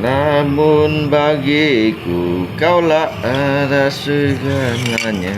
namun bagiku kaulah ada segalanya.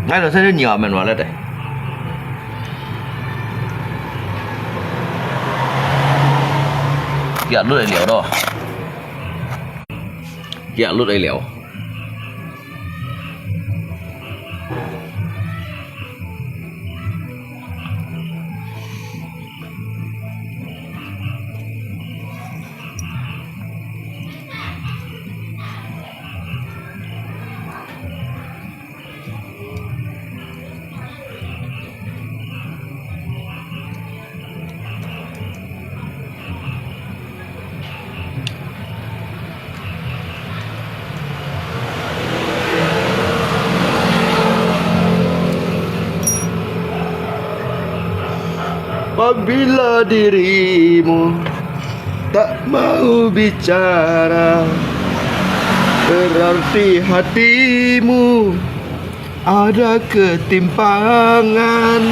Ngay là sẽ nhiều mình vào lên đây. Kẹo lút đầy liều đâu. Kẹo lút đầy liều. Apabila dirimu tak mau bicara, berarti hatimu ada ketimpangan.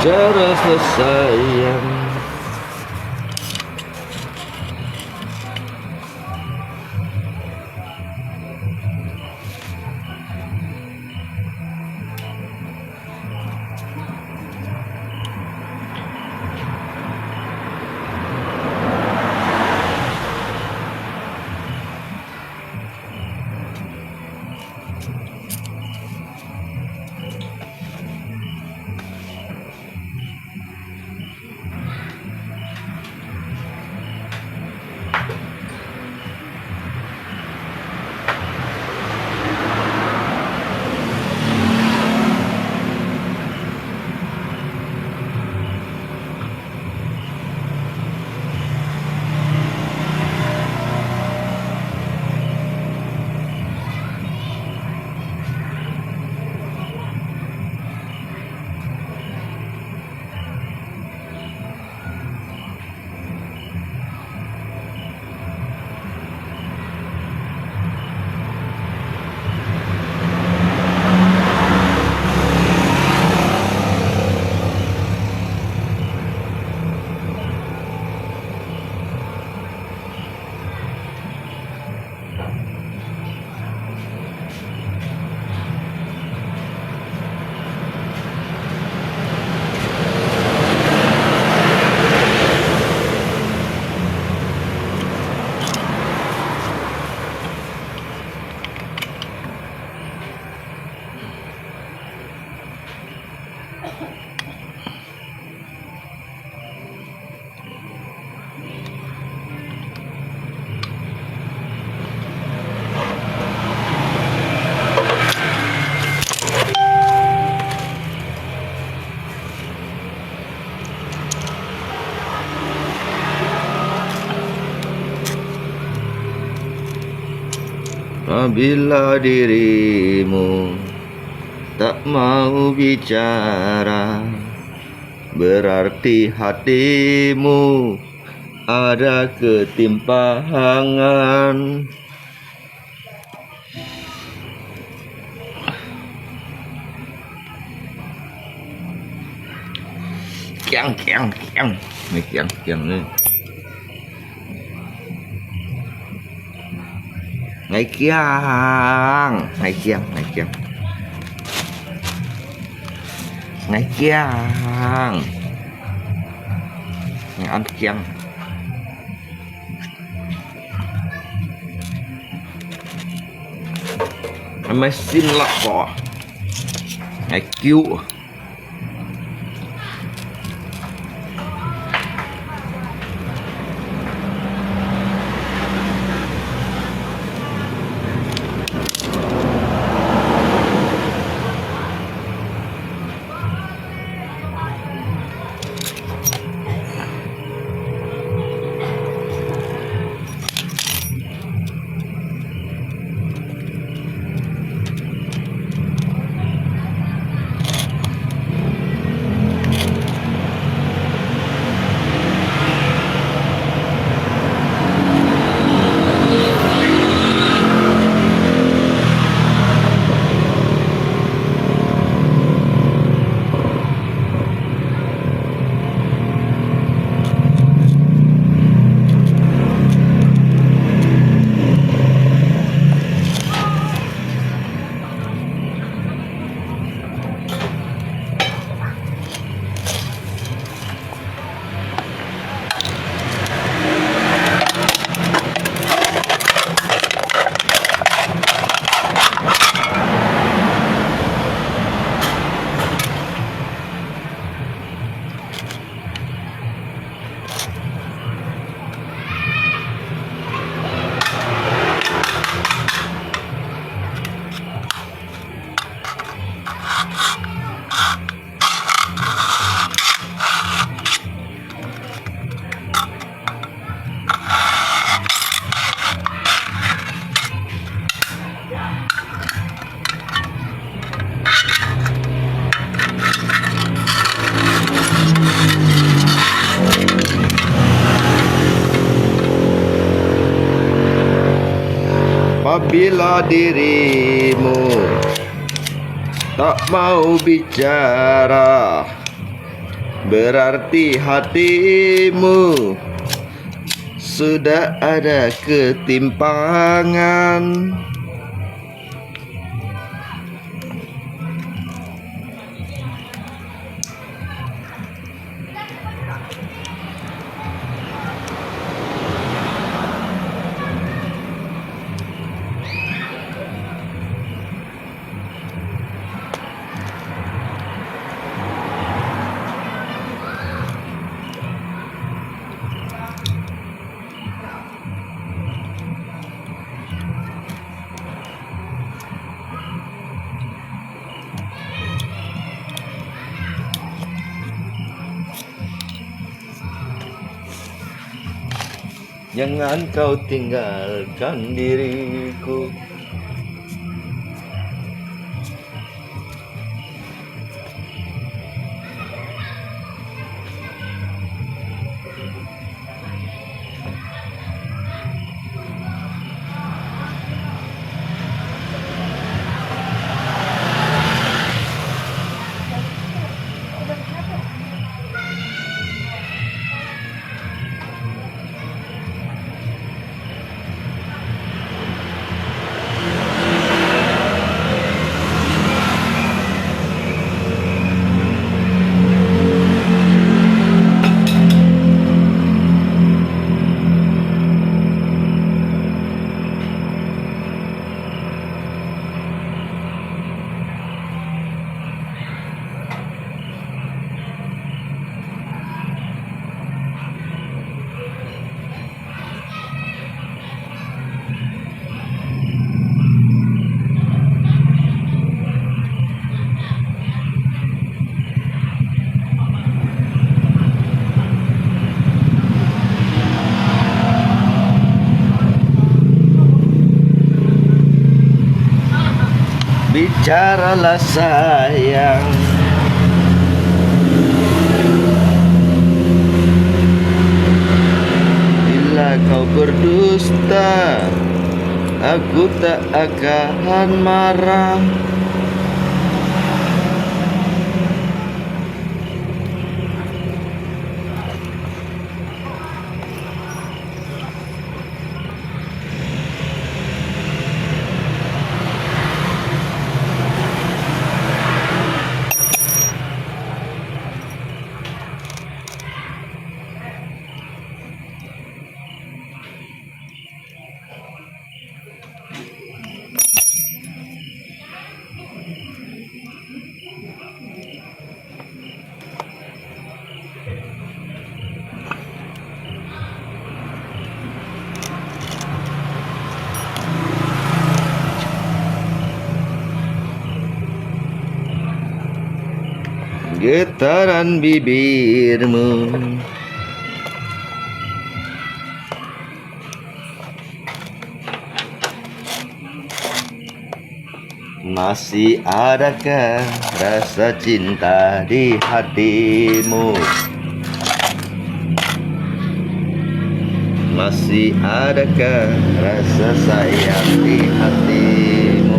cara sayang. Apabila dirimu tak mau bicara, berarti hatimu ada ketimpangan. Kiang ini kiang nih. Ngày kiang ngày ăn kiang. Mày xin lọc bỏ ngày cứu. Apabila dirimu tak mau bicara, berarti hatimu sudah ada ketimpangan. Jangan kau tinggalkan diriku. Bicaralah sayang, bila kau berdusta, aku tak akan marah. Getaran bibirmu masih adakah rasa cinta di hatimu? Masih adakah rasa sayang di hatimu?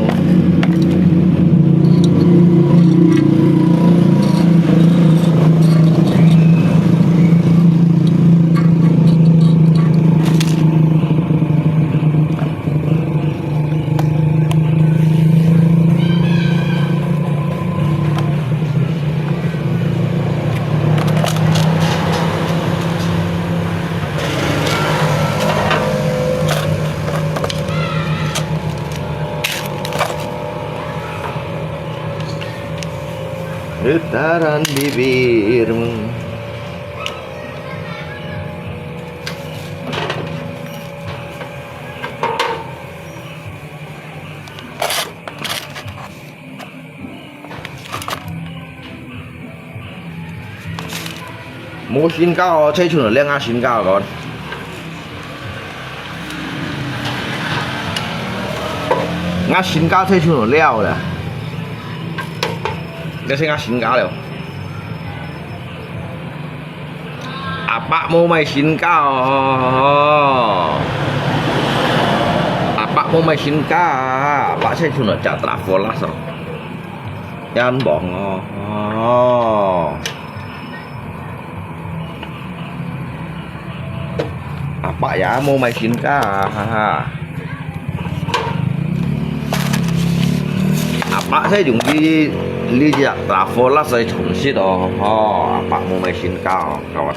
Getaran bibirmu冇新cao哦，車全嚟靚下新cao講，啱新cao車全嚟撩啦。Dia saya ngasih kau, apa mau main kau? Apa mau main kau? Apa saya cuma cak telepon lah so. Jangan bohong. Apa ya mau main kah? Apa saya dùng cái ly dạ là phô lát dây trồng xít đó. Apa mau main kah kawan?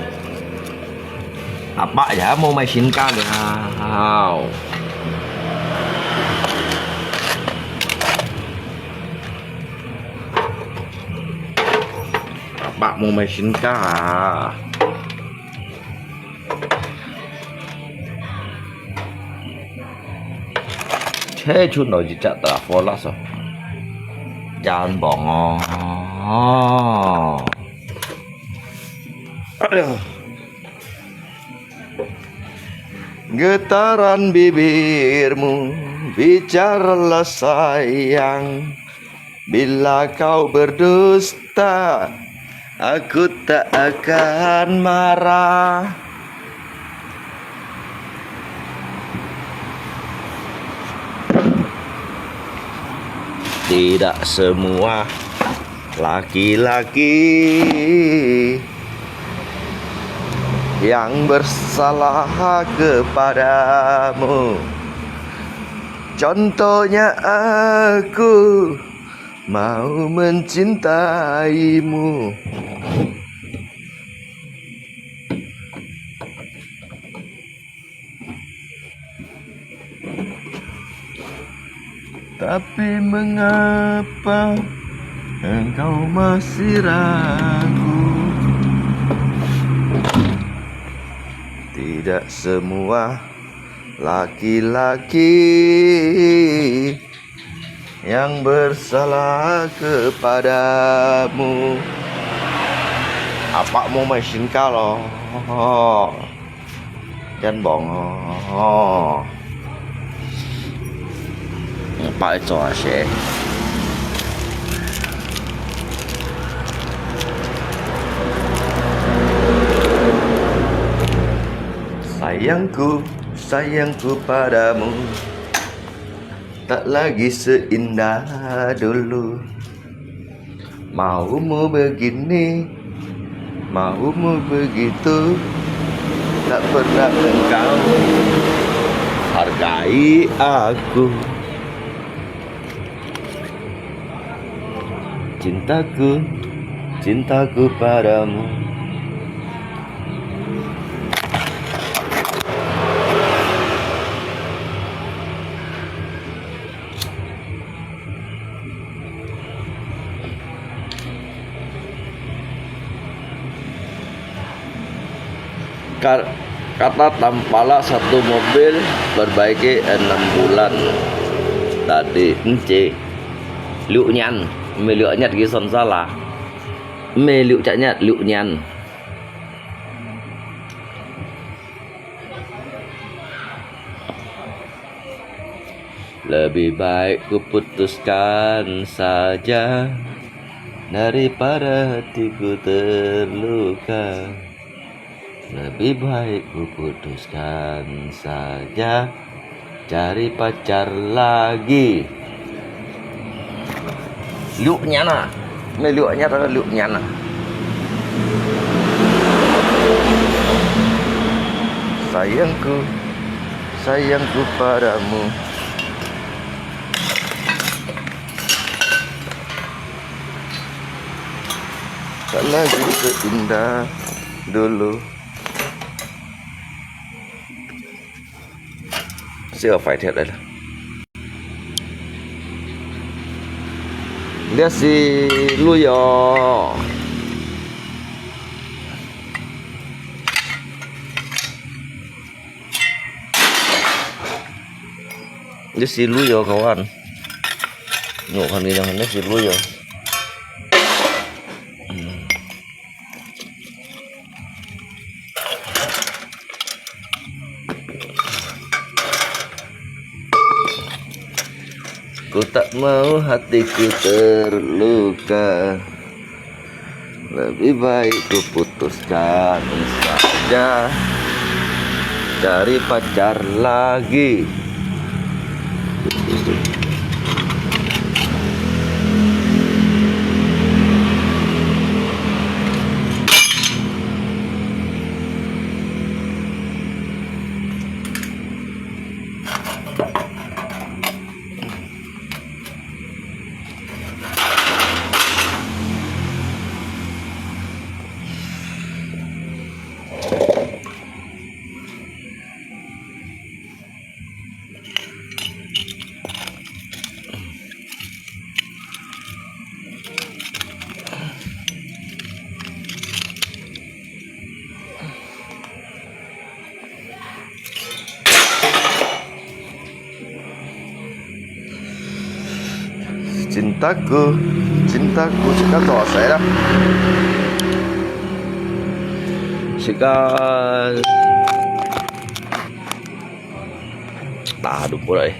Apa ya mau main kah được ha? Apa mau main kah? Thế chút nói gì chặt là phô lát rồi. Jangan bongong. Aduh. Getaran bibirmu bicaralah sayang. Bila kau berdusta, aku tak akan marah. Tidak semua laki-laki yang bersalah kepadamu. Contohnya aku mau mencintaimu. Tapi mengapa engkau masih ragu? Tidak semua laki-laki yang bersalah kepadamu. Apa mau main kalau? Jangan bohong. Apa itu sih? Sayangku, sayangku padamu tak lagi seindah dulu. Maumu begini, maumu begitu, tak pernah engkau hargai aku. Cintaku, cintaku padamu. Kata tampala satu mobil perbaiki 6 bulan. Tadi ence liu nhan mê lựa nhặt cái sòn ra là mê liu chạy nhặt liu nhan. Lebih baik ku putuskan saja daripada hatiku terluka. Lebih baik ku putuskan saja cari pacar lagi. Luk nyana, mê lựa nhát là luk nhana. Sayangku, sayangku padamu. Tak lagi seindah dulu. Sẽ phải thiệt đây là lihat si Luyo. Lihat si Luyo kawan. Nyukan ini dengan si Luyo. Ku tak mau hatiku terluka. Lebih baik ku putuskan saja cari pacar lagi. cintaku, cintaku suka toa saya dah. Suka đúng rồi đấy.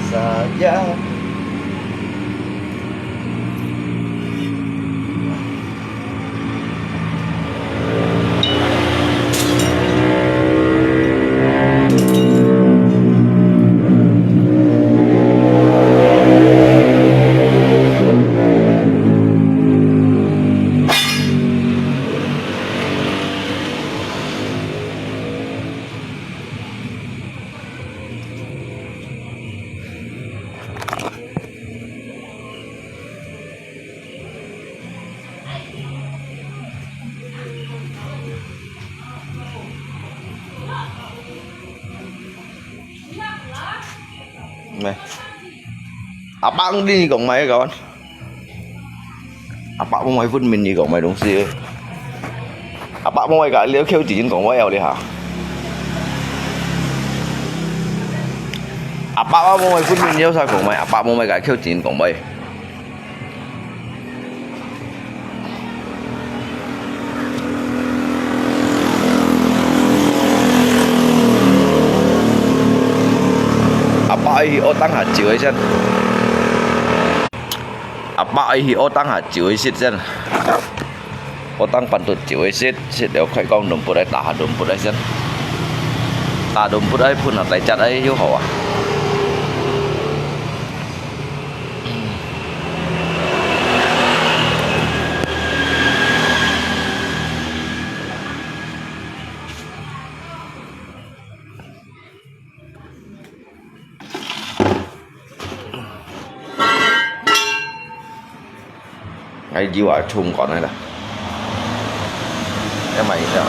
Saja này, abang đi cộng mày kawan, abang mau mày phun mình gì cộng mày đúng gì, abang mau mày cả liều kêu chỉ cộng mày đi hả, abang mau mày phun mình nhiều sao cộng mày, abang mau mày cả kêu chỉ cộng mày. Apa ai otang hạt chửi chân, apa ai otang hạt chửi xịt chân, otang pantut chửi xịt xịt đều khai con đùm bột ấy tả đùm bột ấy chân, tả đùm bột ấy phun là tay chặt ấy hiếu hậu à. Ngay jiwa chung còn này là cái mày sao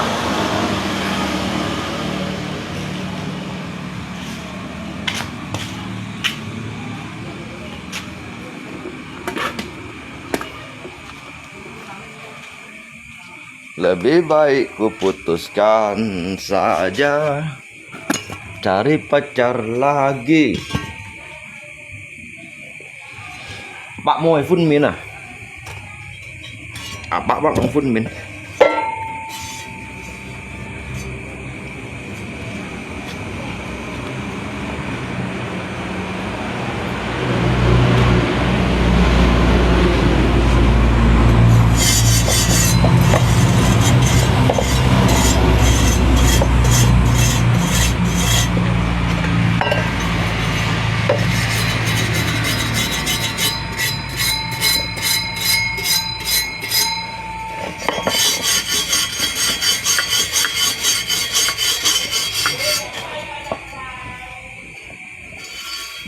lebih baik ku putuskan saja cari pacar lagi. Pak mau phun min à? Apa bang phun min?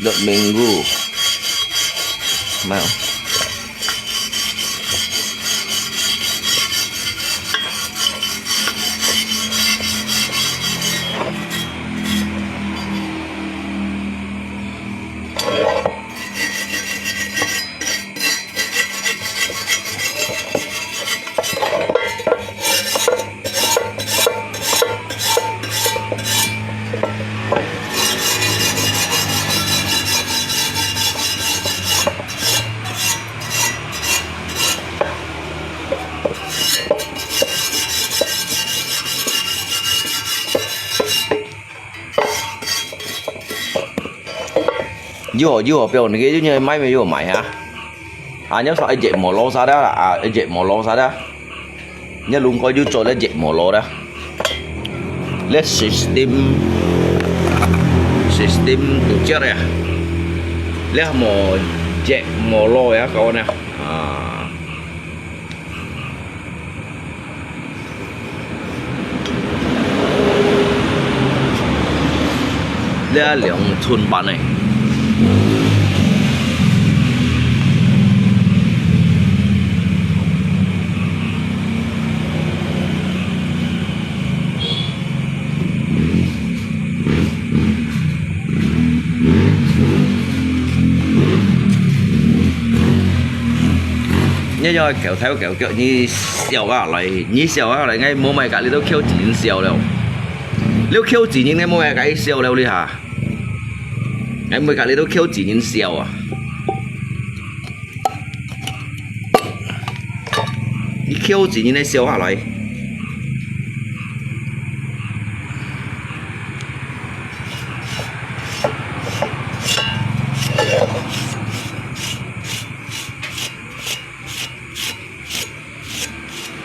Đợt minggu mau dưa biểu này cái như mấy mấy dưa mày hả à nhớ sao ai dệt mỏ lô sao đó à ai dệt mỏ lô sao đó nhớ luôn coi dưa trộn lấy dệt mỏ lô đó let system tổ chức này let mỏ dệt mỏ lô á cậu nè à let lượng thun bản này nhớ rồi kéo theo kiểu như xèo vào lại như xèo vào lại ngay mua mày cả đi đâu kêu chỉ xèo đâu nếu kêu chỉ những ngay mua mày cái xèo đâu đi hả ngay mua cả đi đâu kêu chỉ những xèo à你kêu chỉ những này xèo vào lại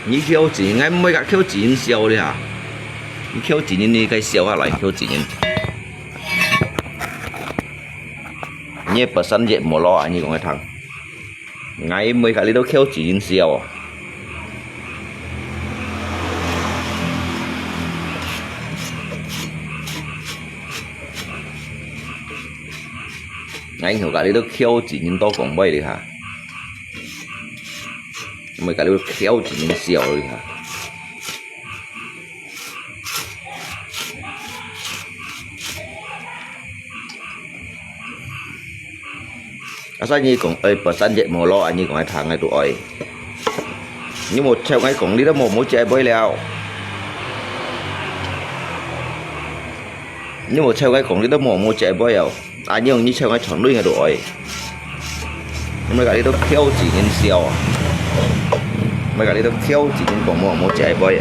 你 Q 錢，我每個 Q 錢燒你嚇，你 Q 錢你該燒下來 Q 錢，你本身熱冇攞啊，你講嘅湯，我每個你都 Q 錢燒啊，我條個你都 Q 錢多講咩你嚇？mấy cái đều khéo chỉ nên xèo rồi hả sao như cũng ơi bớt sân dậy mồ lo anh như còn hai thằng này tụi ơi như một theo ngay cũng đi đó một mỗi chạy bơi leo như một theo ngay cũng đi đó một mỗi chạy bơi leo à như theo ngay chọn đuôi ngay tụi ơi mấy cái đi đó khéo chỉ nên xèo mấy cái đi đâu khéo chỉ nên còn một chạy bơi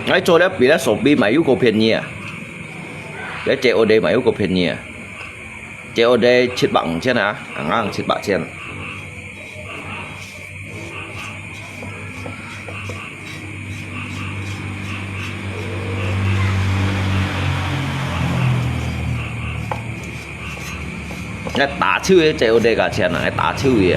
cái chỗ đó bị nó sụp bi mấy của phiền nhỉ cái COD mấy của phiền nhỉ COD chết bằng trên hả ngang chết bạc trên cái tả chữ ấy COD cả trên này tả chữ gì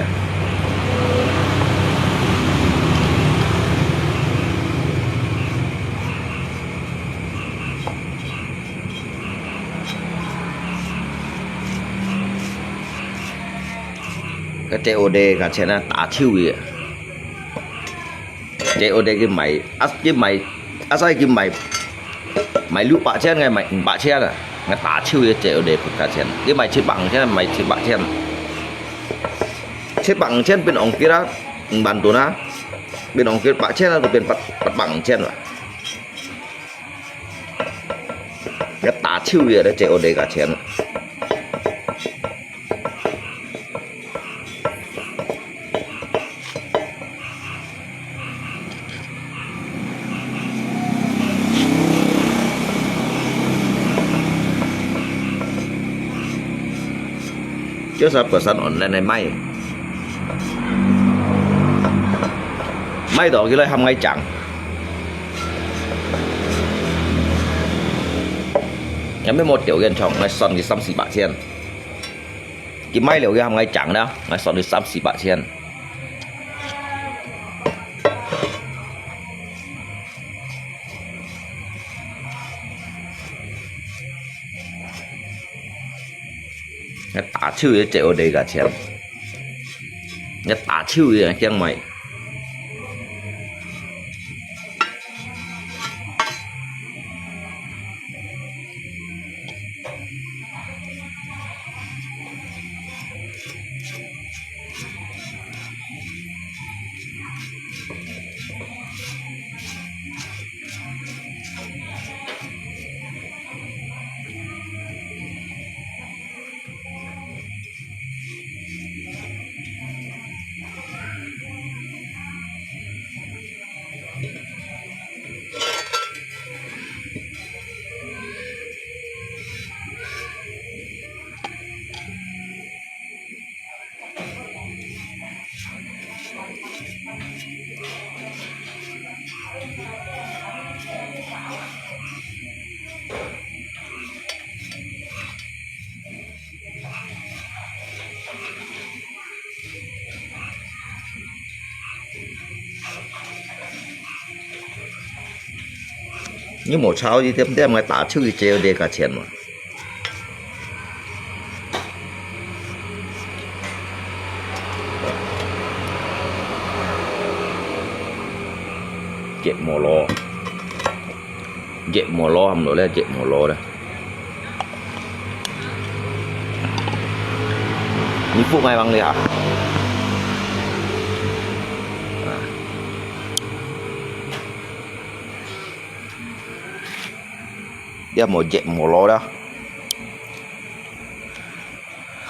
cái COD cả trên là tả chiêu gì COD cái mày sao cái mày lúc bạ trên ngày mày bạ trên à cái tả chiêu cái COD cả trên cái mày chết bằng trên mày chết bạ trên bên ông kia đó bàn tụi nó bên ông kia bạ trên là bên bật bằng trên rồi cái tả chiêu gì đấy COD cả trên chứ sao percent online này may đó cái loại hầm ngay chẳng Em mới 1 triệu yên chồng ngay son cái 30 bạc tiền cái máy liệu cái hàng ngay chẳng đó ngay son cái 30 bạc tiền cái tả chữ cái triệu đây cả tiền cái tả chữ cái tiếng mày nhưng một sao gì thêm đem cái tả chữ cái triệu đây cả tiền mà dẹp mồ lo hầm nữa là dẹp mồ lo đây như phụ ngay bằng đi hả đây một dẹp mồ lo đó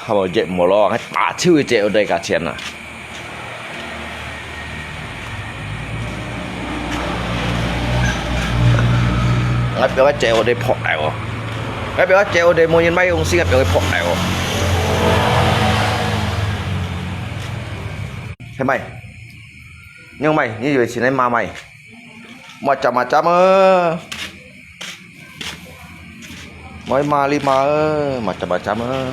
một dẹp mồ lo cái tả chữ triệu đây cả tiền à cái biểu cái treo để phọt đại rồi cái biểu cái treo để mua nhân bay ông xin cái biểu cái phọt đại rồi thế mày nhưng mày như vậy chỉ nên mà mày mà chăm ơ mới mà li mà ơ mà chăm ơ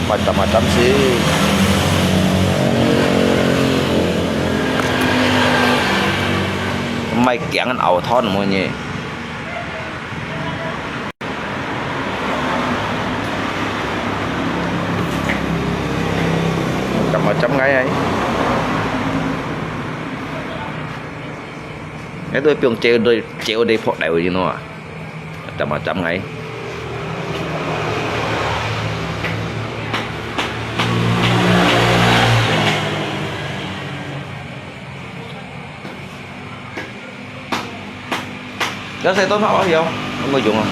mà chăm gì mày kẹn ăn ẩu thon mọi người chấm ngay ấy cái tôi piong treo đây phọt đều gì nó chấm ngay cái xe tốt bao nhiêu không có dùng không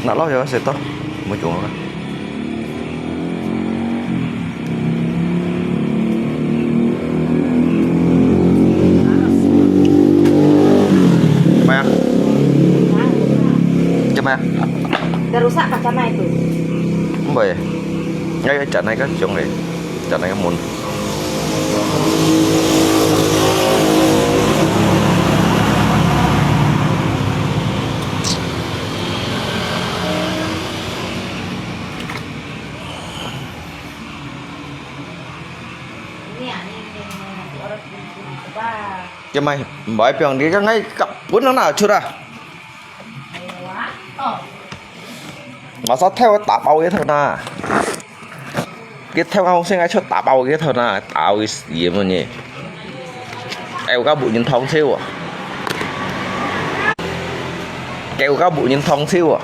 nãy lo rồi xe tốt mới dùng rồi mày udah rusak kacanya itu không vậy ngay cái trận này cái chỗ này trận này cái môn cho mày bởi 병 đi cái ngay cặp bốn nó nào chưa ra mà sao theo cái tạ bao cái thôi na cái theo không xem ai cho tạ bao cái thôi na tạo cái gì mà nhỉ kêu các bụi nhân thông siêu à kêu các bụi nhân thông siêu à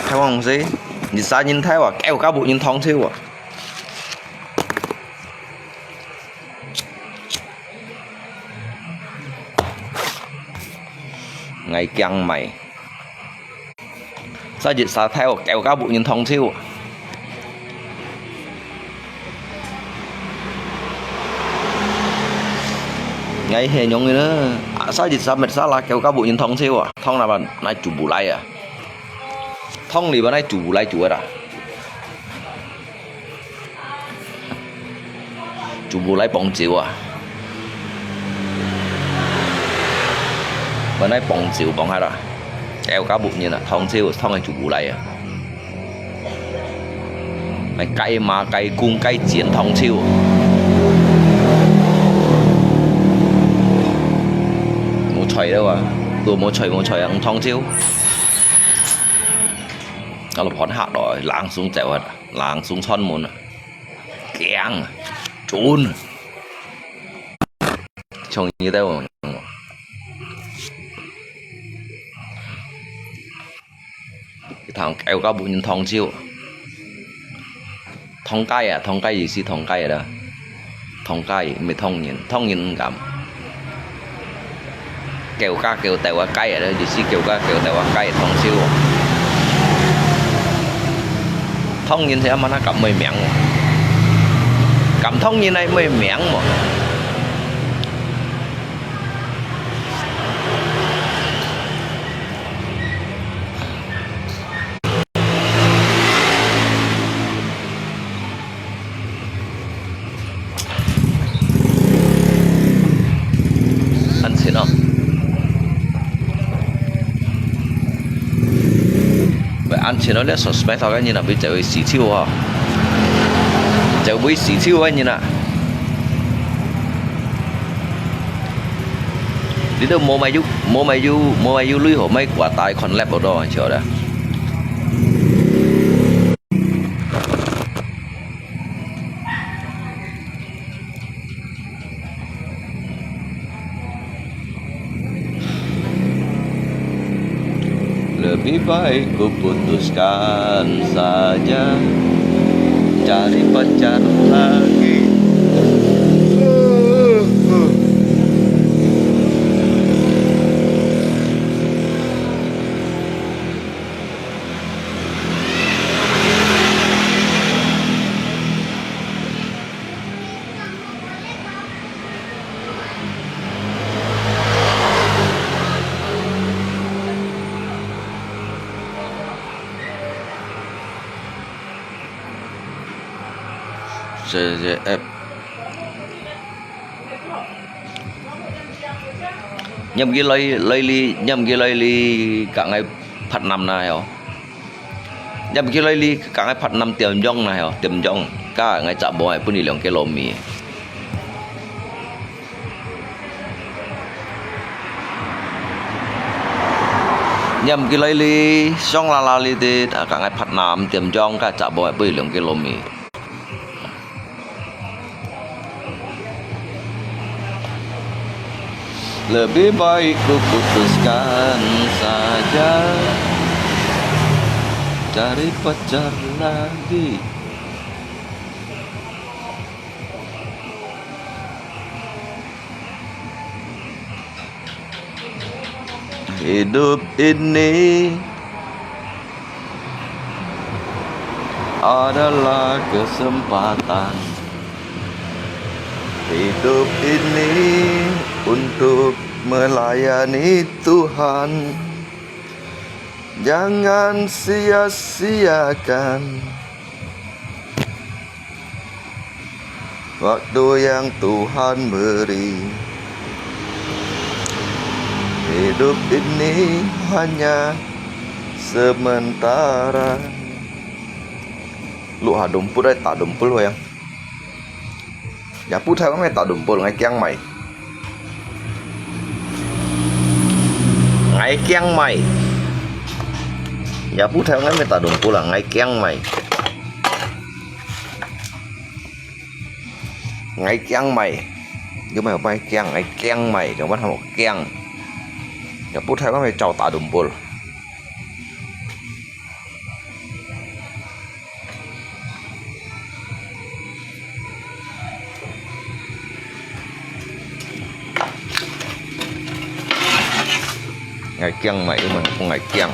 theo không gì nhìn sao nhìn theo à kêu các bụi nhân thông siêu à ngày căng mày sao dịch sao theo kẹo cá bụi nhìn thông siêu ngày hè nhung người nữa sao dịch sao mệt sao là kẹo cá bụi nhìn thông siêu à thông là bạn này chủ bù lại à thông thì bạn này chủ bù lại chủ à chủ bù lấy bóng chiều à bữa nay bóng chiều bóng hai rồi eo cá bụng như là thông chiều thông anh chủ bù lấy à mày cây mà cây cung cây chiến thông chiều một trời đâu à tôi một trời ăn thông chiều nó là phón hạ đỏ láng xuống chèo hết láng xuống son môn keng trốn trông như thế mà cái thằng kéo cá bụng nhân thông chiêu thông cây gì xí thông cây ở đó thông cây mới thông nhìn cảm kéo cá kéo tèo qua cây ở đó gì xí kéo cá kéo tèo qua cây thông chiêu thông nhìn thế mà nó cầm mười miệng cầm thông như này mười miệng mà ăn xin không vậy ăn xin nó lấy suspect thôi cái như là bị chạy xí chiêu à chạy bị xí chiêu ấy như nào đi đâu mua mày du lưới hồ mấy quả tài còn lép ở đó chờ đã lebih baik ku putuskan saja cari pacar lagi CZF nhâm cái lấy ly cả ngày phật năm này hả nhâm cái lấy ly cả ngày phật năm tiệm dông này hả tiệm dông cả ngày chợ bò pun đi lượng cái lô mì nhâm cái lấy ly xong là ly thì cả ngày phật năm tiệm dông cả chợ bò pun đi lượng cái lô mì lebih baik ku putuskan saja cari pacar lagi hidup ini adalah kesempatan hidup ini untuk melayani Tuhan jangan sia-siakan waktu yang Tuhan beri hidup ini hanya sementara lu hadumpul đấy tạo dumpul thôi em ya put theo cái tạo dumpul ngay keng mày ngay keng mày ya put theo cái tạo dumpul là ngay keng mày ngay keng mày nhưng mà bay keng ngay keng mày các bạn học keng ya put theo cái trâu tạo dumpul ngày kiêng mày mà không ngày kiêng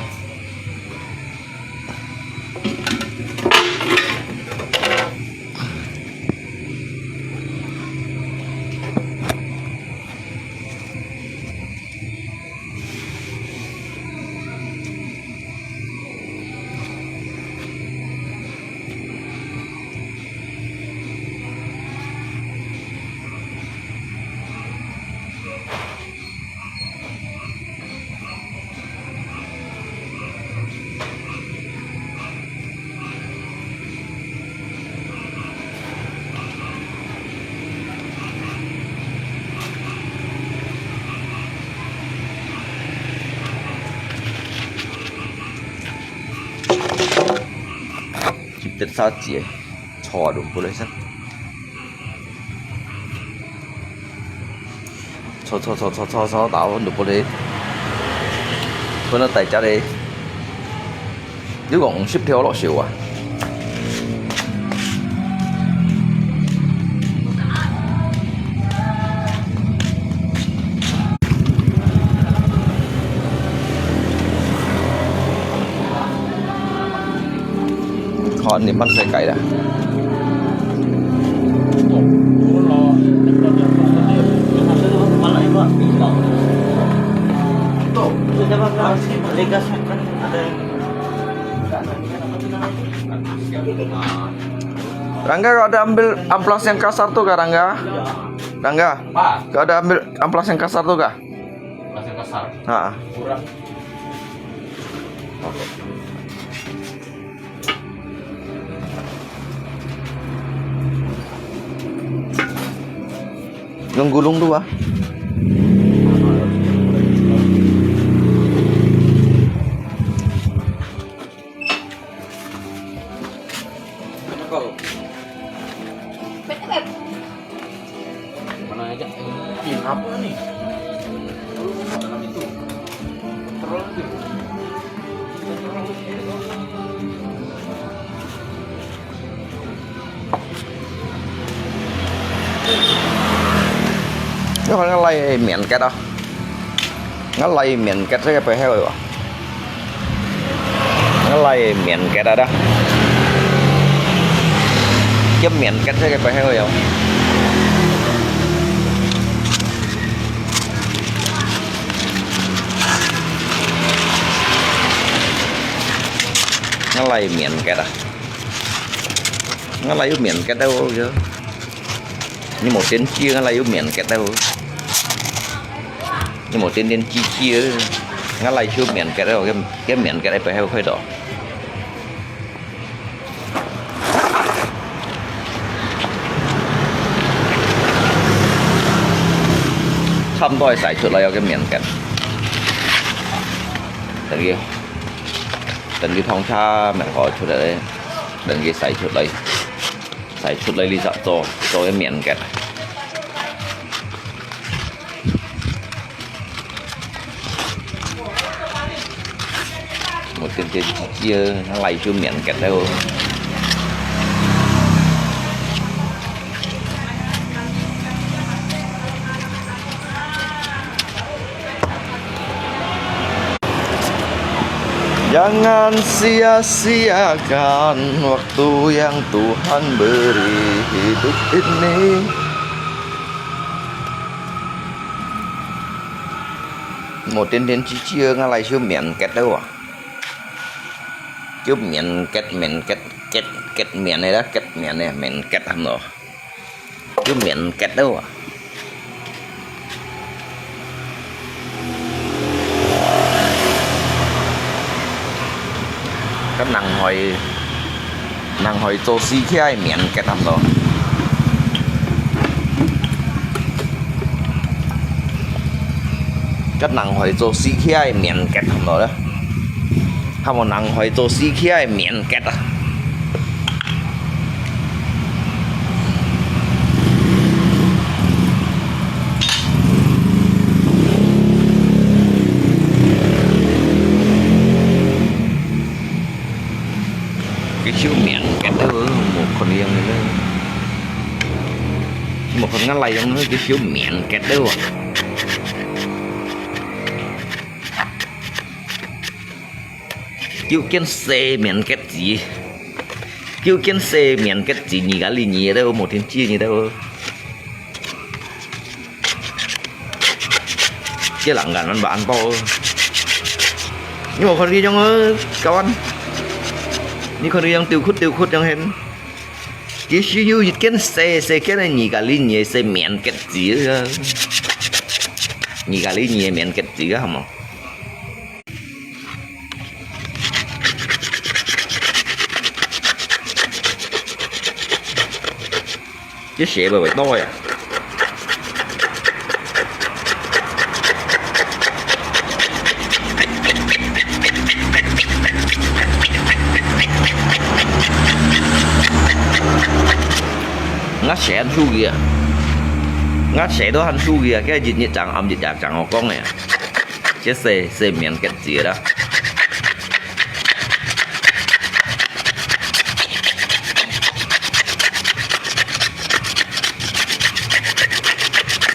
sao chỉ cho đúng bữa đấy sao cho tạo được bữa đấy bữa nó tại cha đi nếu còn ship theo lọ xỉu à còn thì bắt sẽ cày đã Rangga, kau ada ambil amplas yang kasar tuh kah, Rangga? Rangga, kau ada ambil amplas yang kasar tuh kah? Amplas yang kasar. Nah. Kurang. Yang gulung tuh ah. Beb. Mana aja? Ini apa nih? Dalam itu. Kontrol itu. Nó phải lay miệng két đâu. Nó lay miệng két cái phải heo rồi. Nó lay miệng két đó. Cái miệng két cái phải heo rồi. Nó lay miệng két à. Nó lay miệng két đâu chứ. Như một tiếng chia nó lay miệng két đâu. Như một tiếng chia nó lay xuống miệng két đâu cái miệng két đấy phải heo khơi đỏ. Không tôi xài chuột lại cái miệng két. Đừng cái thông cha mẹ hỏi chuột đấy. Đừng cái xài chuột lại đi dạo cho cái miệng két. Một cái chia nó lay xuống miệng két đâu. Jangan sia-siakan waktu yang Tuhan beri hidup ini. Một tên chia nó lay xuống miệng két đâu à? Chứ miệng két miệng này đó, két miệng này, miệng két hầm rồi. Chứ miệng két đâu à? Cái nàng hỏi cho xí khai miệng két hầm rồi. Cái nàng hỏi cho xí khai miệng két hầm rồi đó. Không một nàng hỏi cho xí khai miệng két à. Cái chiếu miệng két đó một con riêng này đó. Một con ngắn lay trong nó cái chiếu miệng két đó à. Kêu kiến xe miệng két gì. Kêu kiến xe miệng két gì nhỉ gà lì nhỉ đâu một thiên chia như đâu. Cái lặng gần ăn bạn bao. Nhưng mà con đi trong các anh. Ni con yang tiêu khút trong hen. Chỉ sử kiến xe cái này nhỉ gà lì nhỉ xe miệng két gì đó. Nhỉ gà lì nhỉ miệng két gì đó không? Chứ xe bởi tôi à. ngắt xẻ ăn su kìa ngắt xẻ đó ăn su kìa cái dịch nhiệt chẳng âm dịch chạc chẳng học con này chết xe miền kết gì đó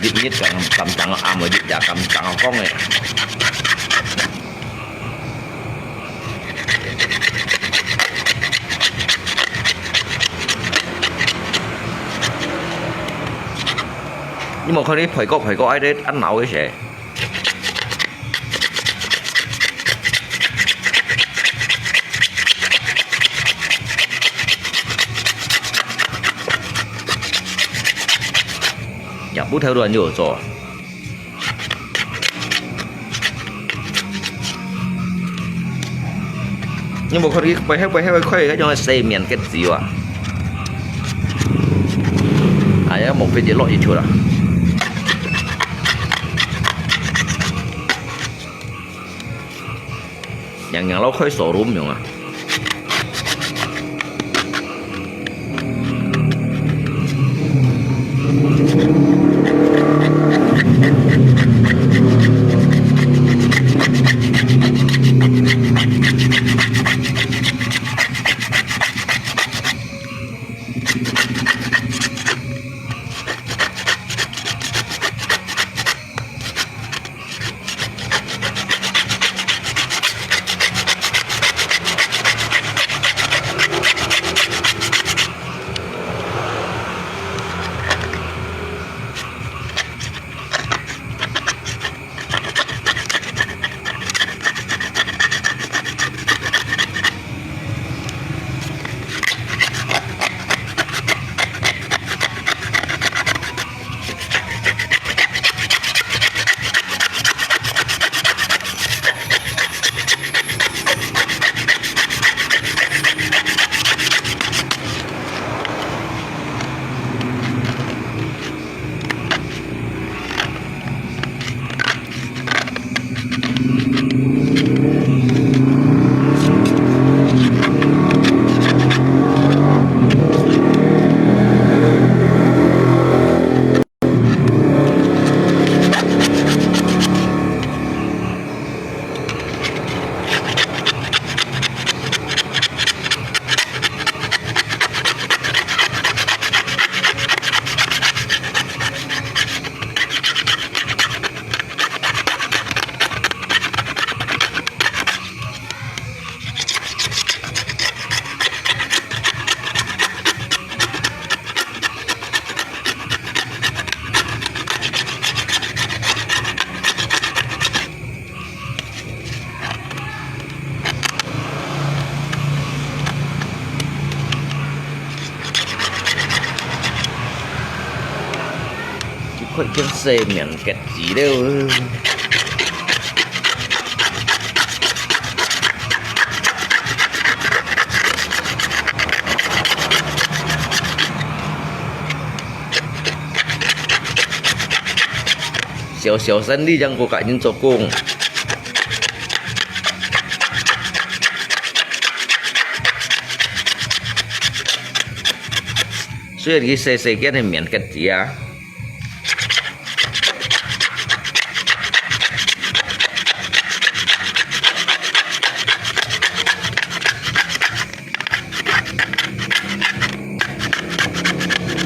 dịch nhiệt cầm chẳng âm ở dịch chạc cầm chẳng học con này nhưng mà con ấy phải có ai đấy ăn nấu cái sẽ nhà bút theo đoàn nhiều rồi nhưng mà con ấy phải khoe cái cho nó xây miền cái gì vậy một cái gì lỗi gì chưa đó yang lâu khơi sổ rúm nhung à Kok ikan semen kecil deh. Xèo sân đi chẳng có cả những chỗ cùng. Suy nghĩ xe cái này miền cái gì à?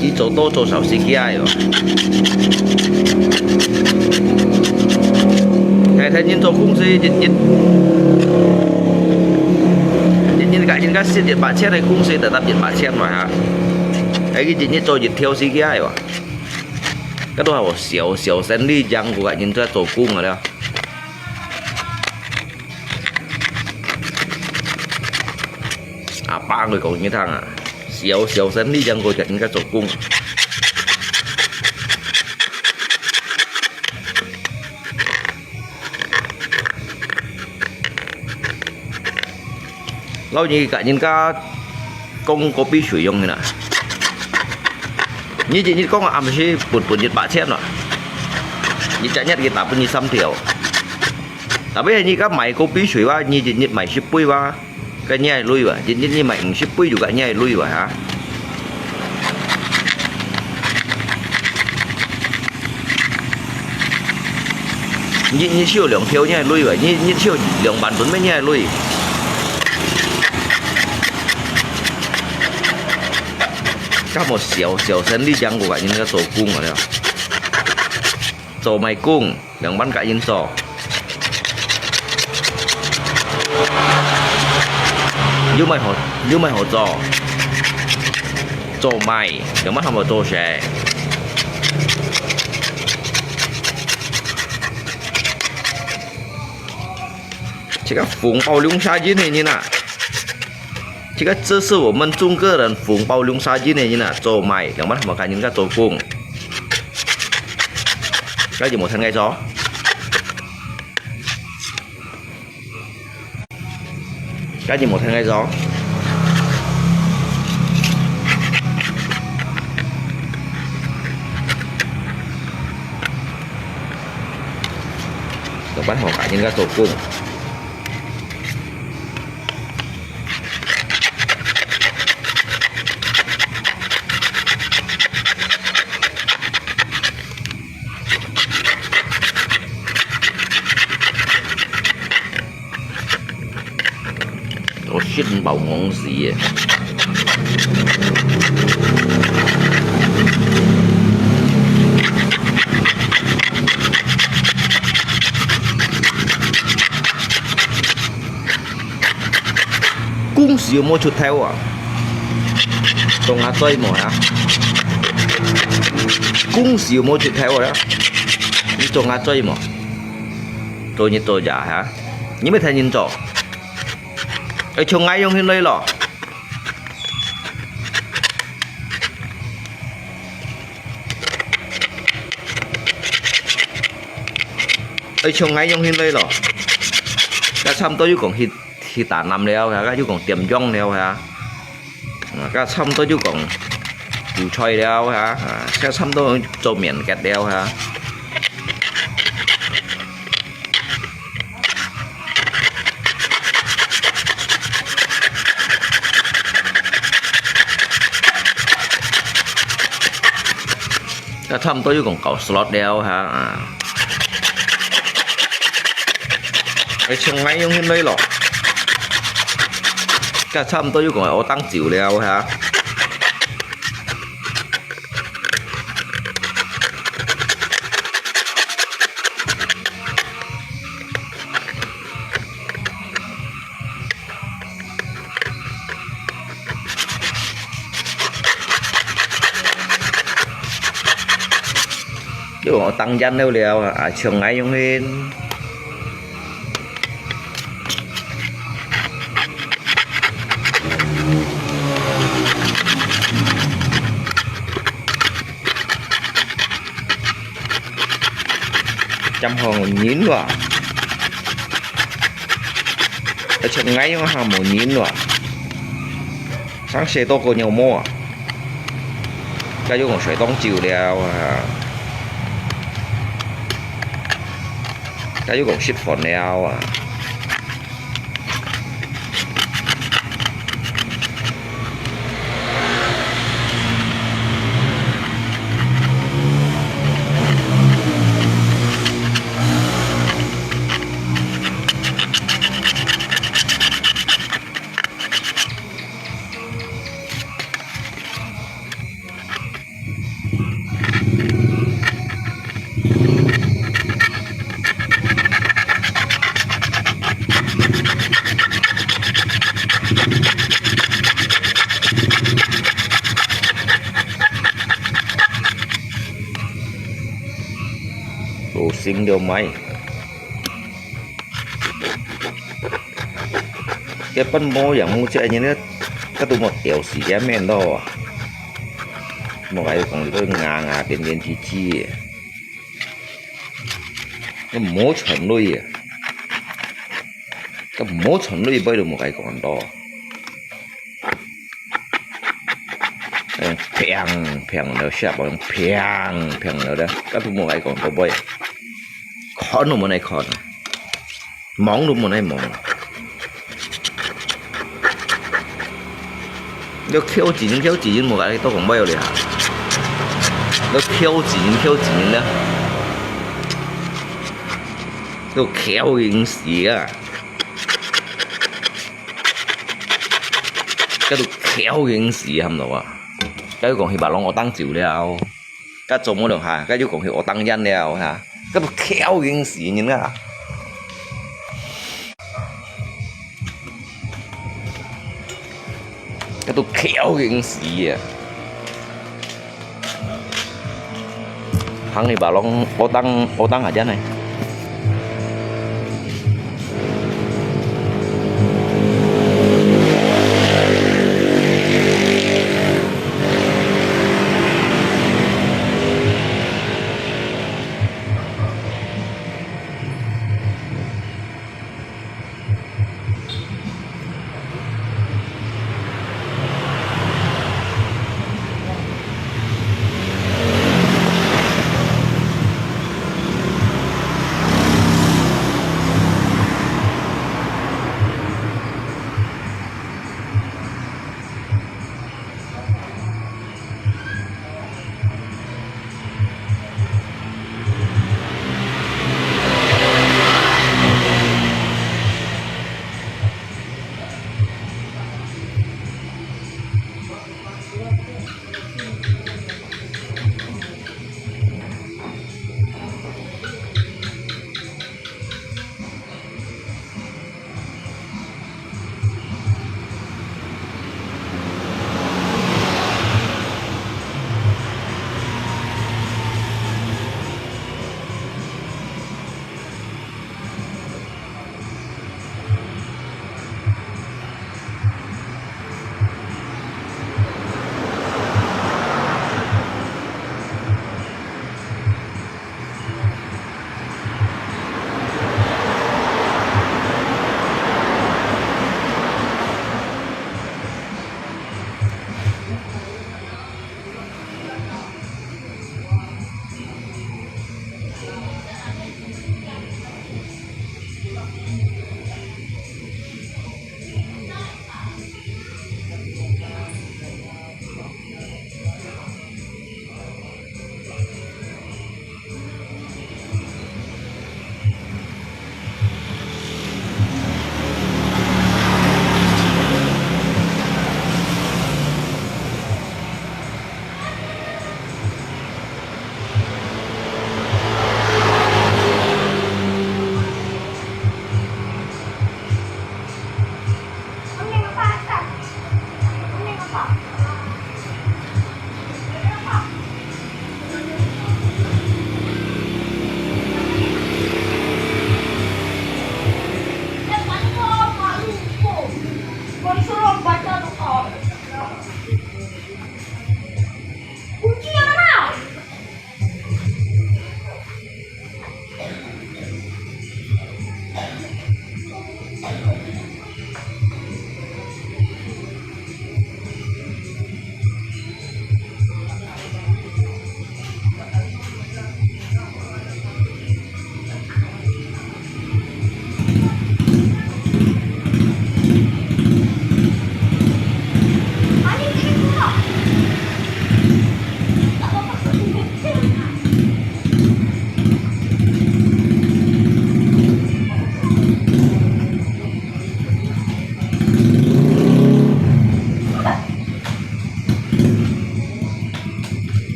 Chỉ做多做少 CKI 喎，睇見做公司日cả những cái nhiệt bản chết hay公司tự tập nhiệt bản chết mà hả? Cái nhiệt cho nhiệt theo CKI vậy, cái đó là xỉu sen đi răng của cả những cái tổ cung rồi đó. À ba người còn như thằng à, xỉu sen đi răng của cả những cái tổ cung. Lâu như cả những cái công có bị sử dụng này nè, như có làm gì buồn nhiệt bạ chết rồi, như chạy nhất cái tạp như xăm thiểu, tapi như các máy có bị sử dụng như nhiệt máy ship qua cái nhai lui vậy, như máy ship juga nhai lui vậy hả? 你少2條你係累喎，你少2萬噸咩你係累。咁我小生啲樣我應該做กุ้ง啊了，做咪กุ้ง2萬個應做。nếu mày họ cho mày nếu mà không có cho sẽ这个红包龙沙金的呢，这个这是我们中国人红包龙沙金的呢，做买两万冇看人家做工，cái gì một thằng ngay chó cái gì một thằng ngay gió rồi bắt họ cả những cái tổ cung我信保公司耶。公司有冇出頭啊？仲下追冇啊？公司有冇出頭啊？你仲下追冇？做你做giả hả? 你沒睇人做？ở trong ngay trong hiện đây lọ ở trong ngay trong hiện đây lọ các xong tôi còn thì tả nằm đeo hả các chú còn tiềm dông đeo hả các xong tôi chú còn chịu chơi đeo hả các xong tôi cho miệng kẹt đeo hả cái thăm tôi còn cậu slot đeo hả cái trong ngay trong hiện đây lọ cái thăm tôi còn ở tăng chịu đeo hả chứ còn tăng danh đâu liều à trường ngay trong hin trăm hòn nhín vào ở trường ngay trong hàng một nhín vào sáng xe to có nhiều mua cái chỗ còn水東照了啊cái còn ship for now à đồ xinh đều mày cái phân mô dạng mua chơi như thế cái tụ một tiểu xỉ giá men đó một cái còn tôi ngà tiền chi cái mố chuẩn nuôi cái mố chuẩn nuôi bây được một cái còn đó phèn nó sẽ bằng phèn nó đó các tụ một cái còn đó bây khó nó một này khó móng nó một này móng nó khiêu chỉ những một cái tôi còn bao nhiêu hả nó khiêu chỉ những đó 都巧影時啊，嗰度巧影時冚到啊，跟住講起白龍我當照了，跟做冇兩下，跟住講起我當人了嚇，嗰度巧影時你啊，嗰度巧影時啊。Hang ni balong otang aja nih.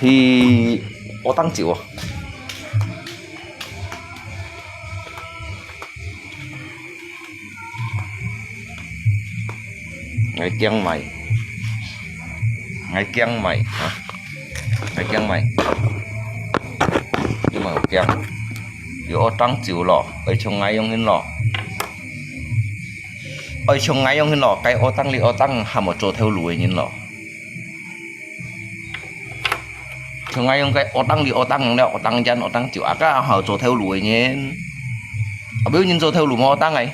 thì ô tăng chịu à. Ngày kiêng mày hả? Ngày kiêng mày nhưng mà kiêng dù ô tăng chịu lọ ở trong ngay ông hin lọ ở trong ngay ông hin lọ cái ô tăng li ô tăng hàm một chỗ theo lùi nhìn lọ trong ngay ông cái ô tăng li ô tăng đeo ô tăng chân ô tăng chịu ác á hở chỗ theo lùi nhìn ở biết nhìn chỗ theo lùi mà ô tăng này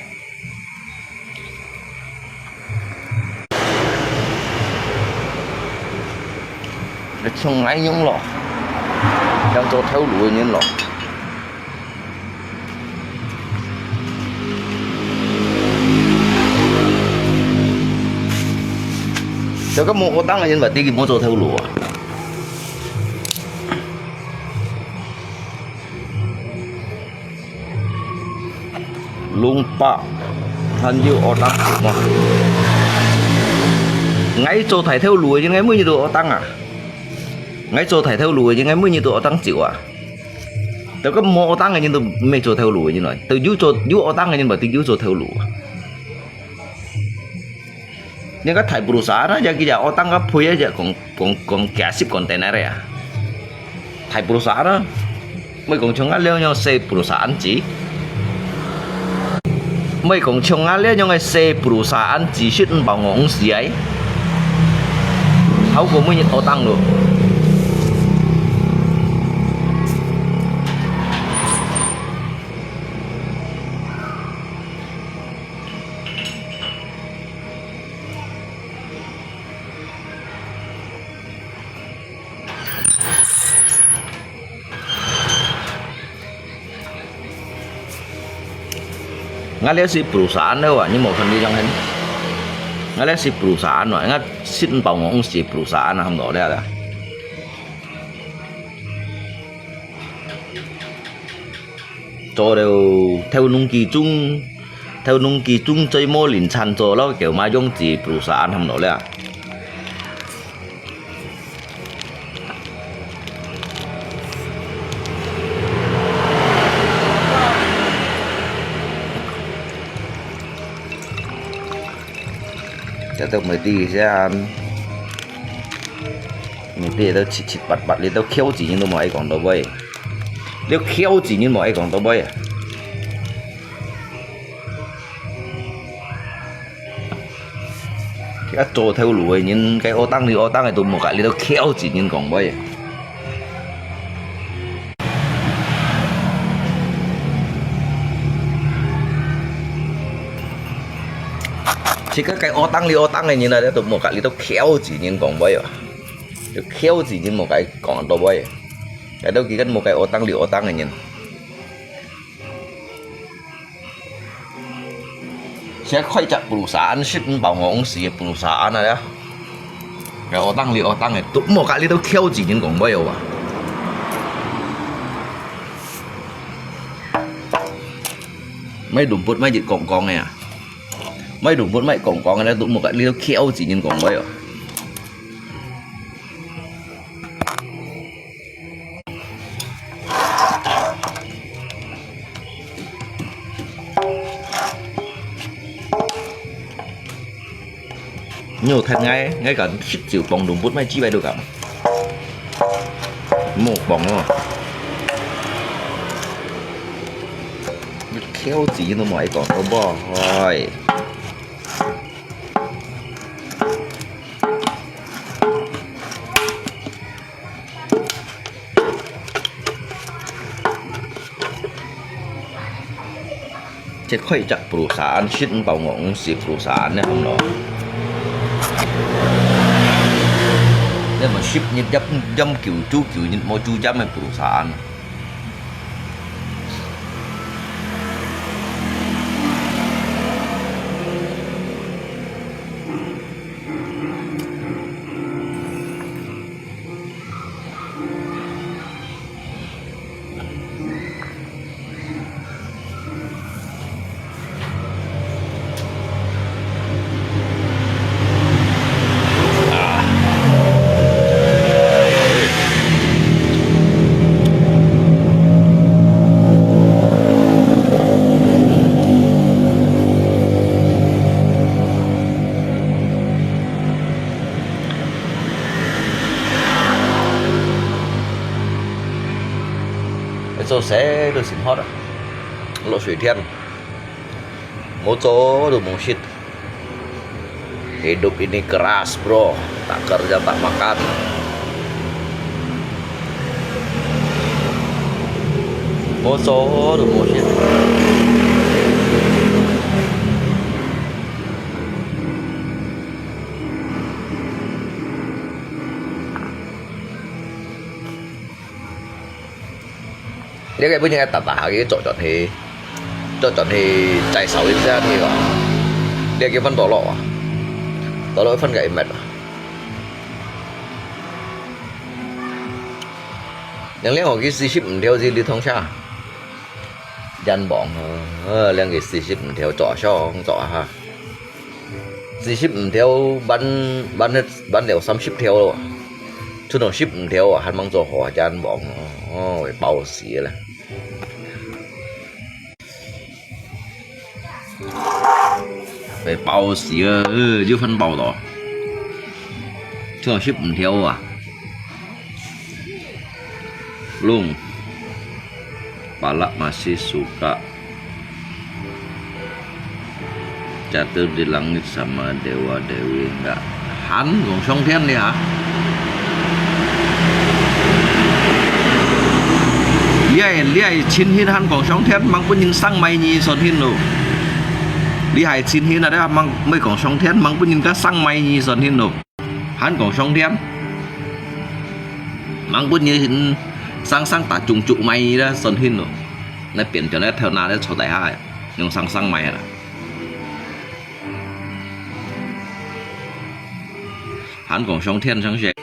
để trong ngay nhung lọ đang chỗ theo lùi nhìn lọ cho các mô tăng là nhân vật đi mua chỗ theo lùa lupa thân yêu ô tăng mà ngay chỗ thải theo lùa chứ ngay mới như đồ ô tăng à ngay chỗ thải theo lùa chứ ngay mới như đồ ô tăng chịu à cho các mô ô tăng là nhân đồ mấy chỗ theo lùa như này từ dưới ô tăng là nhân vật từ dưới chỗ theo lùa nhưng cái thải perusahaan aja kita otang ka puy aja kong kasih kontainer ya thải perusahaan mấy cùng chung ăn nhau xe perusahaan chỉ mấy cùng chung ăn nhau xe perusahaan chỉ ship bảo ngỗng gì ấy hậu của mấy nhiệt otang được nggak si perusahaan đâu nhưng một phần đi trong hình nggak si perusahaan rồi nggak xin bảo ngỗng si perusahaan không đó đây là cho đều theo nung kỳ chung chơi mô liền chăn cho nó kiểu mà dùng si perusahaan không đó đây à tao mới đi ra mình đi tao chít bật đi tao khéo chỉ nhưng tao mới còn tao bay nếu khéo chỉ nhưng mà còn tao bay cái chỗ theo lùi nhưng cái ô tăng này tụi một cái đi tao khéo chỉ nhưng còn bay chỉ cái ô tăng này như này tụi một cái tao khéo chỉ nhưng còn bay à được khéo chỉ nhưng một cái còn tao bay cái đâu chỉ cần một cái ô tăng này nhìn sẽ khoai chặt perusahaan ship bảo ngỗng si perusahaan này đó cái ô tăng này tụi một cái tao khéo chỉ nhưng còn bay à mấy đụng bút mấy dịch con này à mấy đủ vốn mày còn có người ta tụ một cái liêu khéo chỉ nhìn còn mấy ạ nhiều thật ngay cả chịu bóng đúng vốn mày chi bay được cả một bóng rồi khéo chỉ nó mày còn có bò rồiจะค่อยจับperusahaan ship bảo ngỗng si perusahaan này không đó nên mà ship như dâm kiểu như mỗi chú dâm là perusahaan cái số xe được xin hot à lộ水天mau coba tuh mau shit hidup ini keras bro tak kerja tak makan mau coba tuh mau shit nếu cái bây giờ tạt cái chỗ chọn thì chạy sáu đến ra thì để cái phân tổ lọ phân gậy mệt những liên cái xì ship theo gì đi thông xa dân bọn liên cái xì ship theo trọ cho không trọ ha xì ship theo bán đều xăm ship theo rồi chú nó ship theo hắn mang cho họ dân bọn bao xì là phải bao xì chứ phân bao đó cho ship theo à Lung Pala masih suka catur di langit sama dewa dewi enggak hắn Gong Song Thiên đi hả liai chín hin hắn Gong Song Thiên mang pun nhìn sang mày nhì son hin đâu liai chín hin ada mang mấy Gong Song Thiên mang pun nhìn cả sang mày nhì son hin đâu hắn Gong Song Thiên mang pun nhìn sang tả trùng trụ mày đó son hin rồi nó biển cho nó theo nào để cho đại hai nhưng sang mày là hắn Gong Song Thiên sang sẽ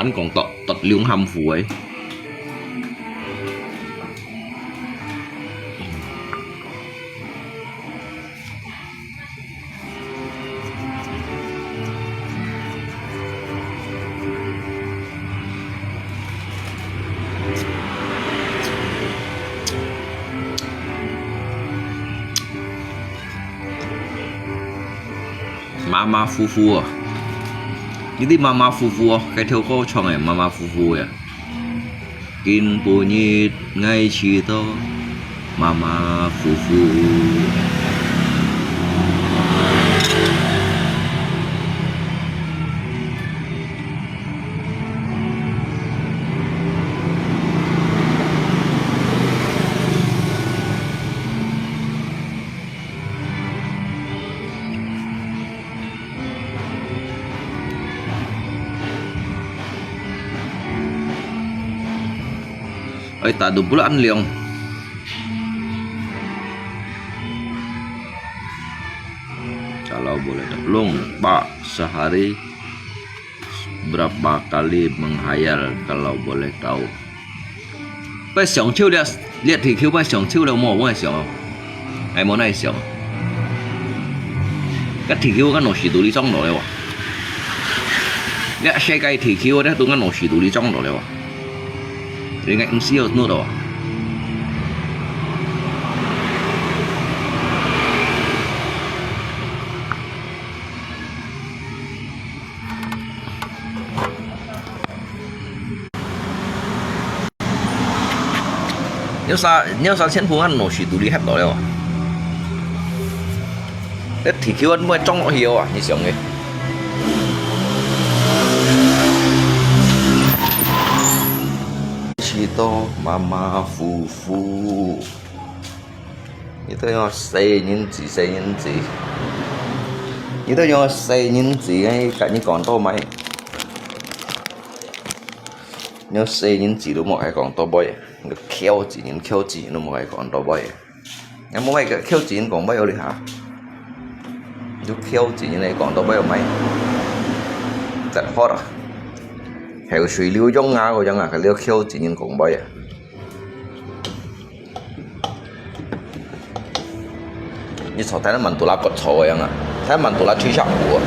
hắn còn tọt liếng hầm phủ ấy Mama Fufu à ini Mama Fufu cái theo cô cho ngày Mama Fufu ya Kin punyit ngay chi to Mama Fufu tak 20-an liang kalau boleh Long Pak sehari berapa kali menghayal kalau boleh tahu bây giờ chiêu liệt thì khiêu bây giờ chiêu đâu mò bây giờ ai món này giờ cái thì khiêu cái nồi xì tủ đi trong rồi à cái xe cây thì khiêu đấy tôi cái nồi xì tủ đi trong rồi à để ngay siêu nữa rồi nếu sao trên phố ăn nổi xì tủ đi hết rồi à đấy thì kêu ăn mới trong nó hiểu à như kiểu này Chito Mama Fufu itu yang xây những gì itu yang xây những gì ấy cả những con to mày nếu xây những gì đó mọi con to boy được khéo chỉ nó mọi con to boy em muốn mày cái khéo chỉ còn bao đi hả được khéo chỉ như này còn to boy mày thật hot à hay có suy lưu trong ngã của chẳng à cái liêu khéo chỉ nhìn cũng bay à như sau thấy nó mình tụi lá cột sồi vậy à thấy mình tụi lá truy sát của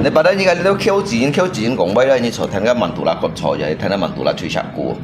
nếu bắt đầu như cái liêu khéo chỉ nhìn cũng bay đây như sau thấy cái mình tụi lá cột sồi vậy thấy nó mình tụi lá truy sát của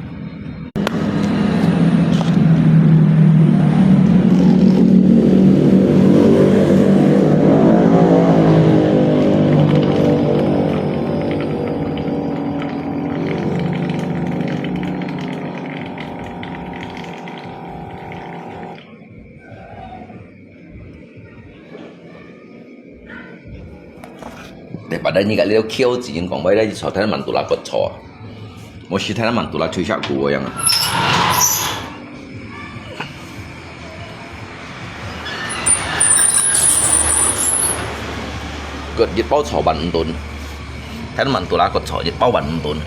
daripada ni kali tu kêu chỉ còn bây đây so thấy mình tụi là cột chó một khi thấy mình tụi là chơi sạc của yang cột giật bao chó bắn tuần thấy mình tụi là cột chó giật bao bắn tuần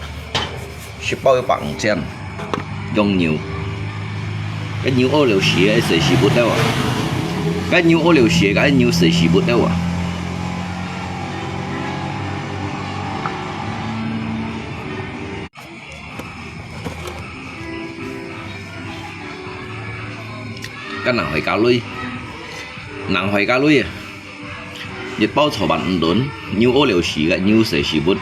ship bao bằng chen dùng nhiều cái nhiều ô liều xì cái sợi xì bút đâu à cái nhiều ô liều xì cái nhiều sợi xì bút đâu à cái nào phải cá lui nặng phải cá lui à dịch bao chó bắn đốn nhiều ô liều xì cái nhiều sợi xì bút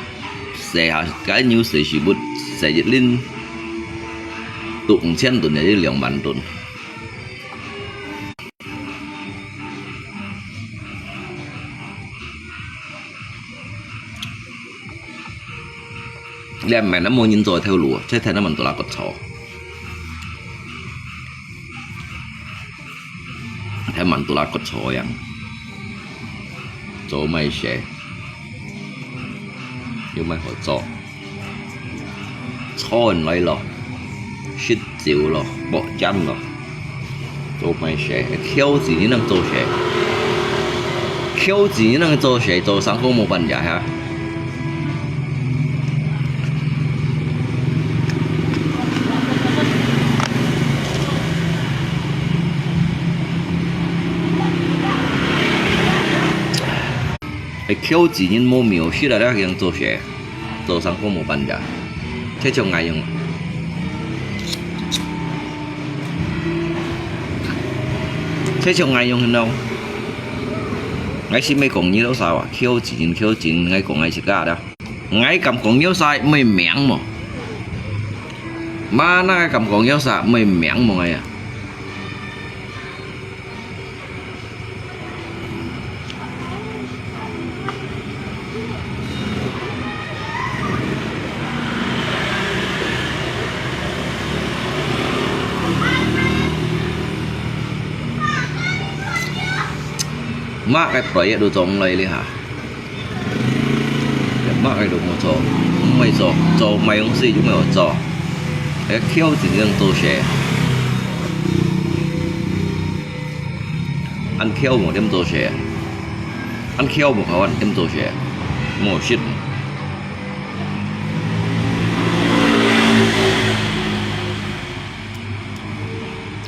sẽ cái nhiều sợi xì bút sẽ dịch lên tụng chen tuần này đi lượng bắn tuần làm mẹ nó mua nhìn rồi theo lúa chứ thấy nó mình tụi là cột chó thấy mình tụi là cột chó yang chó mày sẽ nhưng mà họ chó lấy lo shit chịu lo bỏ chân lo chó mày sẽ khéo gì như năng chó sẽ khéo gì như năng chó sẽ chó sang không một phần giải ha cái khéo chỉ nhìn mô miêu xí là đang做些做上过冇办法这就爱用这就愛用đâu ngay xin mấy cùng như đâu sao à khéo chỉ ngay cùng ngay chỉ cả đó ngay cầm cùng nhau sai mày miệng mà nó cầm cùng nhau sai mày miệng mọi người à má cái project đồ trồng này đi hả má cái đồ một chỗ mấy chỗ mấy ông sĩ chúng mày ở chỗ cái khéo chỉ riêng tô xe ăn khéo một đêm tô xe ăn khéo một khẩu ăn đêm tô xe một shit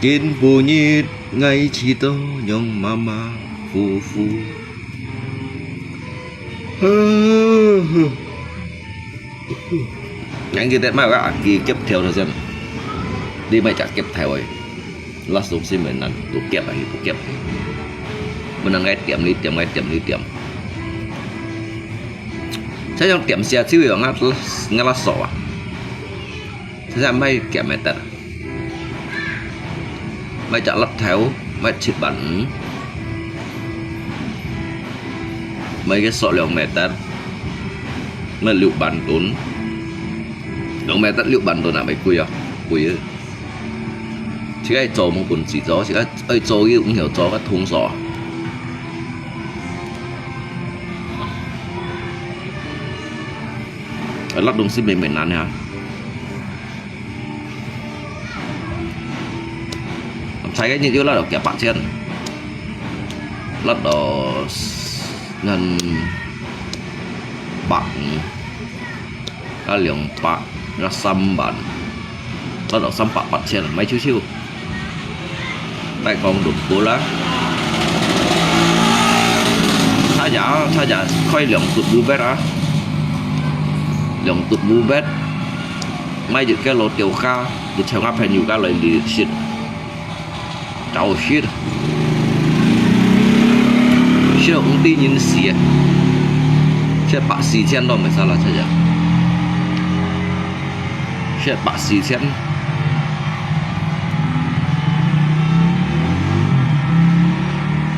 kinh bù nhít ngay chỉ tô nhung mama phu phu nhanh cái tết mai các kỳ kiếp theo thời gian đi mày chả kiếp theo rồi lát xuống xin mình ăn tụ kiếp à tụ kiếp mình ăn ngay tiệm đi tiệm thế trong tiệm xe siêu nhiều ngay là sổ à thế ra mày kiếp mày tết mày chả lắp theo mày chịu bẩn mấy cái sọ lượng mẹ tát mà liệu bàn tốn lượng mẹ tát liệu bàn tốn là mấy cùi à cùi chỉ cái trò một cuốn chỉ gió chỉ cái ấy trò cái cũng hiểu trò cái thùng sọ ở lắp đông xin mình ăn ha thấy cái như thế là được kẹp bạc trên lắp đó nên bạc cái lượng bạc nó xăm bản nó đổ xăm bạc bạc trên mấy chú siêu đây còn đục cố lá thay giả khoai lượng tụt bu bét á lượng tụt bu bét mấy được cái lỗ tiểu kha được theo ngáp hay nhiều cái lời đi shit trâu shit shit cũng đi nhìn xì shit bạc xì chen đó mày sao là thế vậy shit bạc xì chen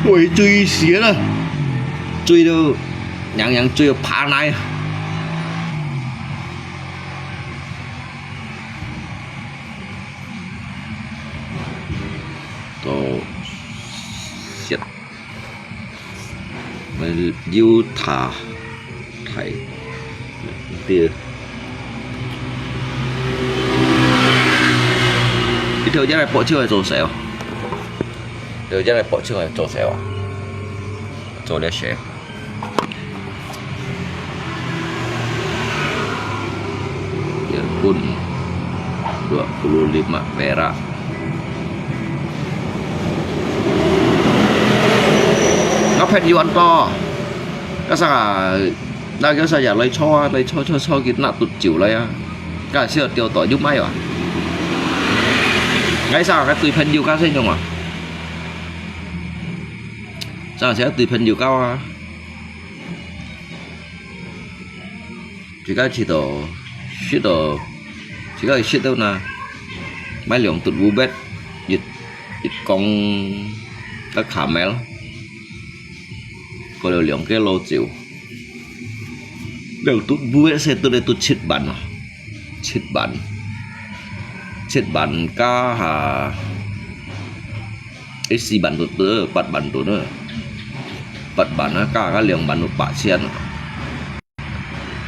ôi chui xía rồi chui đâu nhàng chui ở phá này to shit mày yêu thả thầy tia cái thời gian này bỏ chưa rồi xẻo thời gian này bỏ chưa rồi xẻo à rồi để xẻo ya pun 25 perak ngapet yuan to cái sao đang cái sao giờ lấy cho cái nát tụt chịu lấy á cái xưa tiêu tỏi giúp mấy à ngay sao cái tùy phân nhiều cao sinh không à sao sẽ tùy phân nhiều cao à chỉ cái chỉ tổ chỉ cái shit đâu nè mấy lượng tụt vu bét dịch con các khả mẹ lắm có điều lượng cái lô chịu đều tụt vu bét sẽ tụt đây tụt chết bản ca hà xì bản tụt nữa bản tụt nữa bản nó ca lượng bản tụt bả chen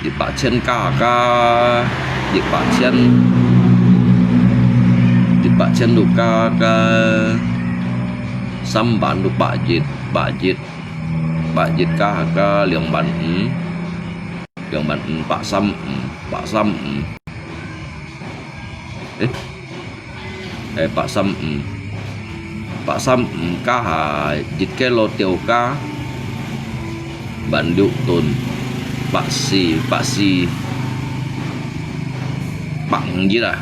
dịch bả chen ca dịch bả chen tụt ca xăm bản tụt bả dịch ca lượng bản bả xăm Pak Sam ca hà dịch cái lô tiêu ca bản liệu tồn Pak si bằng gì là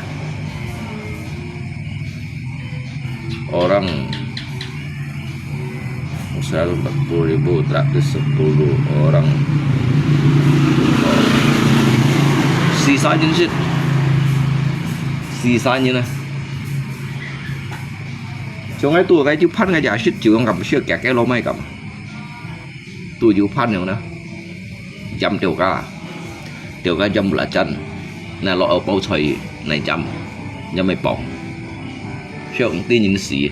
orang 140.000 110 orang sisanya này chỗ ngay tôi cái chữ phát ngay giả shit chịu không cầm chưa kẹt cái lô may cầm tôi chịu phát nhiều nè trăm tiểu ca trăm là chân nè lọ ở bao trời này trăm nhưng mày bỏng sợ cũng tin nhìn xì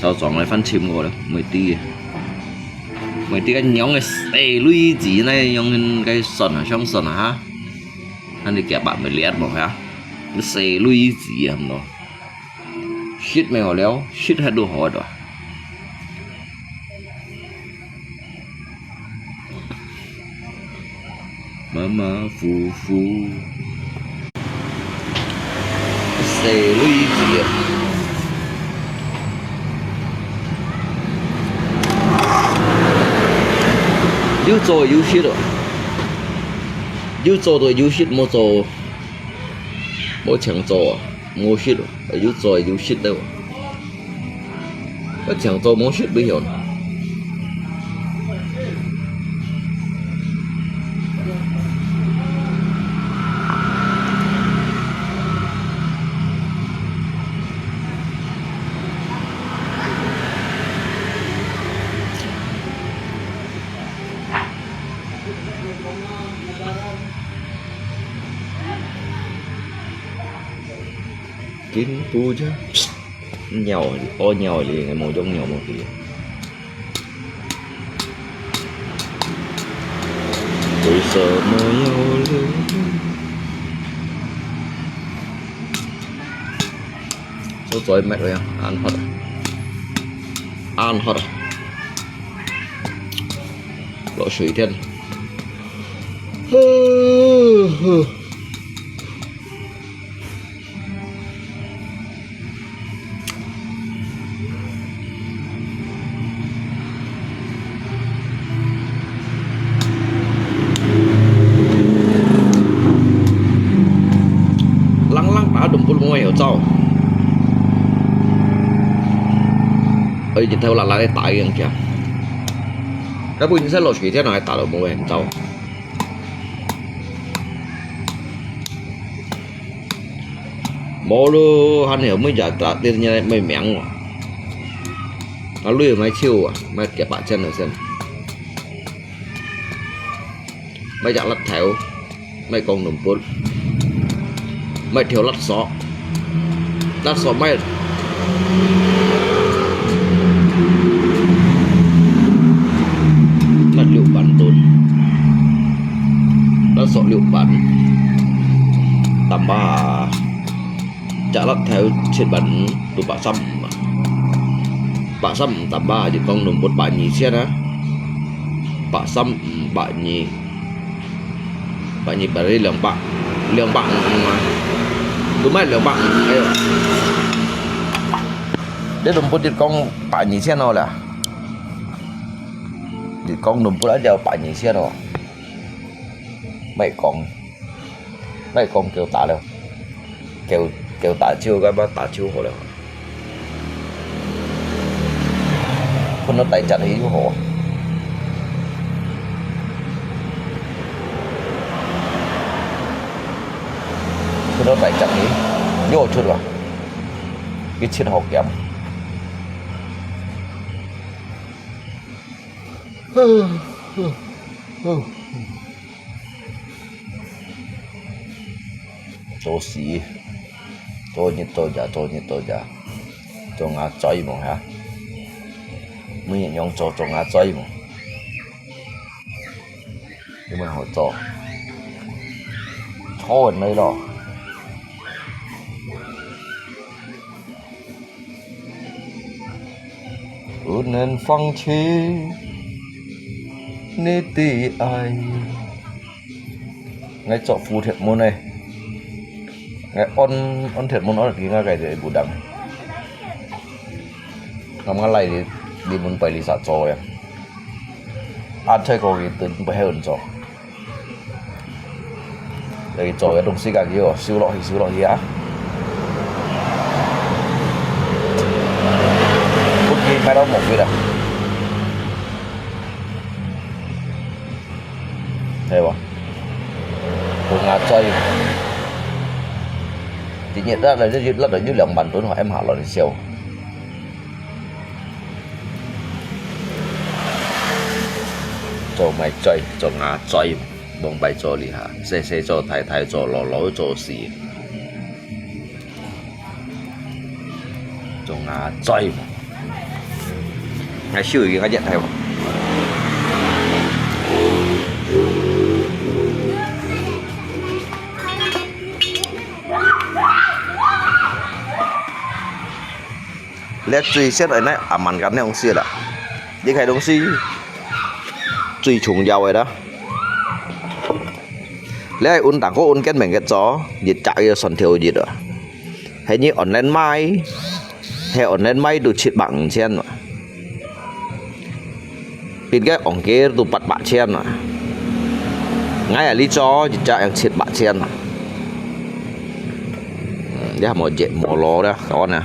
cho chọn lại phân chim rồi đó mày tí cái nhóm cái xe lui gì này nhóm cái sần ở trong sần hả anh đi kẹp bạn mày liệt một hả cái xe lui gì hầm nó shit mày hỏi léo shit hết đồ hỏi rồi mama phu xe lui gì又做又shit rồi又做對又shit冇做冇強做冇shit rồi又做又shit đâu cái強做冇shit bây giờ kín tu chứ nhậu nhậu liền ngày một trong nhậu một liền tôi sợ mơ nhau lưu số tối mệt rồi ăn hết lộ suy thiên hiểu sao ơi nhìn theo là cái tại gần kìa các bạn sẽ lột thế nào tạo được một hình tàu bố lu hắn hiểu mới giả tạo tiền như này mày mẹng mà nó lùi máy chiêu à mày kẹp bạn chân ở xem mày giả lật thẻo mày còn nồng mày thiếu lật xó mày Mất liệu bắn tốn đã sợ liệu bắn tầm ba trả lắc theo trên bắn tụ bạ xăm tầm ba thì con nồng một bạ nhì xe đó bạ xăm bạ nhì bạ đây lượng bạn mà đúng mấy lượng bạn ấy để đồng một con bạ nhì xe nào là thì con nồng một đã đều bạ nhì xe nào mấy con kêu tạ đâu kêu tạ chiêu cái bác tạ chiêu hồ đâu con nó tay chặt ý của hồ con nó tay chặt ý vô chút vào cái chiếc hộp kém tô xí tô như tô giả cho ngã cháy mà hả mới nhận用做ngã cháy mà nhưng mà họ cho thôi nơi đó nên phong chi nê tì ai ngay chỗ phù thiệt môn này ngay on thiệt môn nó là cái ngay cái để bù đằng nằm ngay lại đi môn bài lý xã cho em ăn chơi có cái từ bài hơn cho đây cho cái đồng sĩ cả kia siêu lọ gì á bút ghi mai đó một cái đã thấy không của ngã chơi thì nhận ra là rất là dưới lượng bản tuấn hỏi em hỏi là siêu cho mày chơi cho ngã chơi bông bay cho đi hả xe cho thái cho lò cho xì cho ngã chơi ngày xưa cái nhận theo lẽ truy xét ở này à màn gắn này ông xưa là những cái đồng sĩ truy trùng dầu rồi đó lẽ un tặng có un kết mình cái chó dịch chạy sòn thiểu gì đó hay như online mai hay online mai được chết bằng trên mà pin cái ổng kia tụ bật bạ trên mà ngay ở lý chó dịch chạy chết bạ trên mà đây là một dễ mỏ ló đó đó nè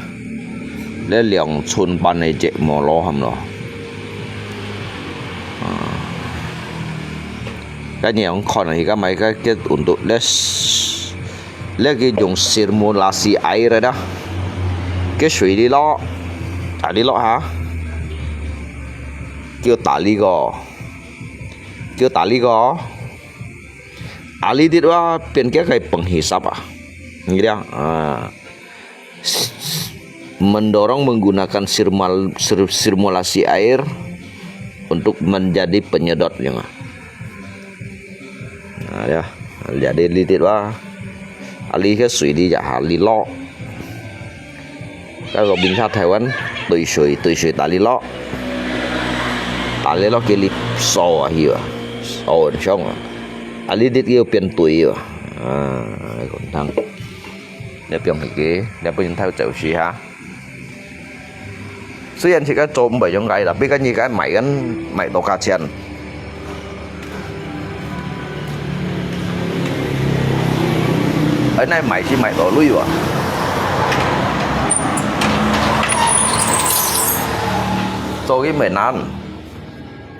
lấy lượng xuân ban này dễ mỏ ló hầm đó cái nhiều con này cái mấy cái untuk lấy cái dùng simulasi air rồi đó cái suy đi lo hả kêu tả lý gò ali đi đó bên cái penghisap gitu ya mendorong menggunakan simulasi air untuk menjadi penyedotnya. Nah, ya, jadi litit wah, ali cái suy đi giả lý lo, các gò bình sát Thái Văn, tùy suy ta lý lo cái lip sò hiểu, sò trong, ali litit kêu tiền tùy còn thằng, để dùng cái để bên theo chịu gì ha.虽然chỉ cái trộm bởi trong cái là biết cái như cái máy đồ cá chén ở này máy chỉ máy đồ lui à cho cái mền ăn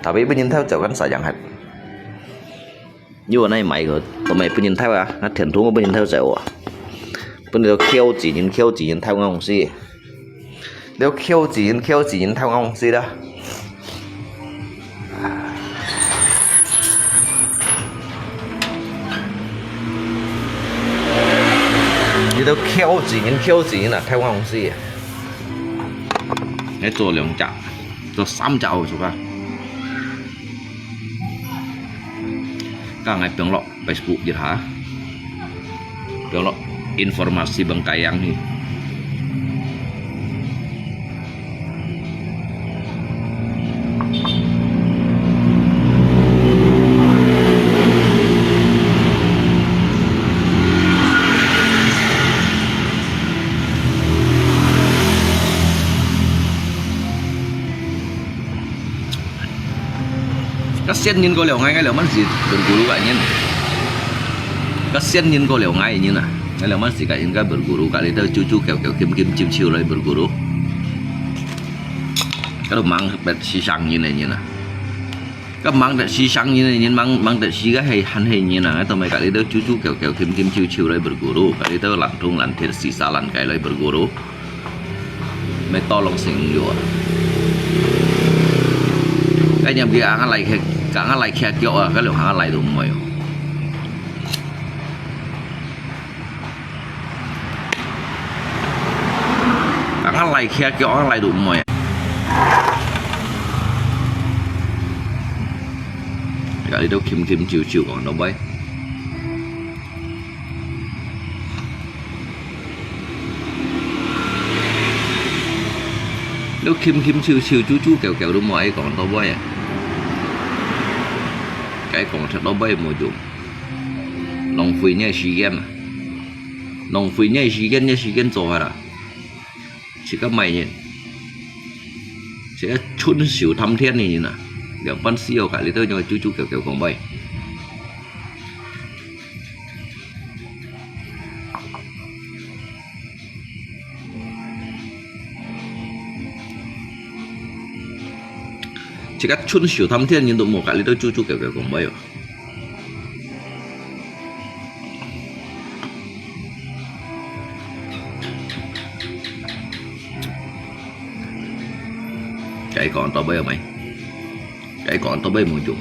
tapi bên theo chịu cái sayang hết như ở này máy rồi tụi mày bên theo à nó thiền thú bên theo chịu à bên theo kêu chỉ nhìn theo ngon gì nếu kêu chỉ nhìn theo ngon gì đó như đâu kêu chỉ nhìn là theo ngon gì 你做2隻，做3隻好做噶。Kang ay lo Facebook gitu ha. Lo informasi Bengkayang nih. Kasian nhìn cô liều ngay liều mắt gì berguru kak nyen. Kasian nhìn cô liều ngay như nè. Ngay liều mắt gì kak nyen berguru kali itu cucu keo kim ciu lagi berguru. Kalau mang bet sisang như này như nè. Các mang bet sisang như này như mang bet si cái hay han hay như nè. Atau mai kali itu cucu keo kim ciu lagi berguru. Kali itu lantung lantir sisa lan kai lagi berguru. Mai tolong sing juga. Cái nhà kia ăn lại cả lại khe kiểu à cái liệu hàng lại đủ mày cả lại khe kiểu ăn lại đủ mày cái đi đâu kim chiều còn đâu bay nếu kim chiều chú kẹo đúng mày còn đâu bay à cái còn thật đó bay một dụng lòng phi nhảy xì game mà lòng phi nhảy xì game rồi à chỉ có mày nhỉ sẽ chun xỉu thăm thiên này nè để bắn siêu cả lý tôi cho chú kẹo còn bay chỉ có chun xỉu thăm thiên nhưng tụi một cái lý tôi chú kẹo còn bay rồi cái còn tao bây giờ mày cái còn tao bây một chút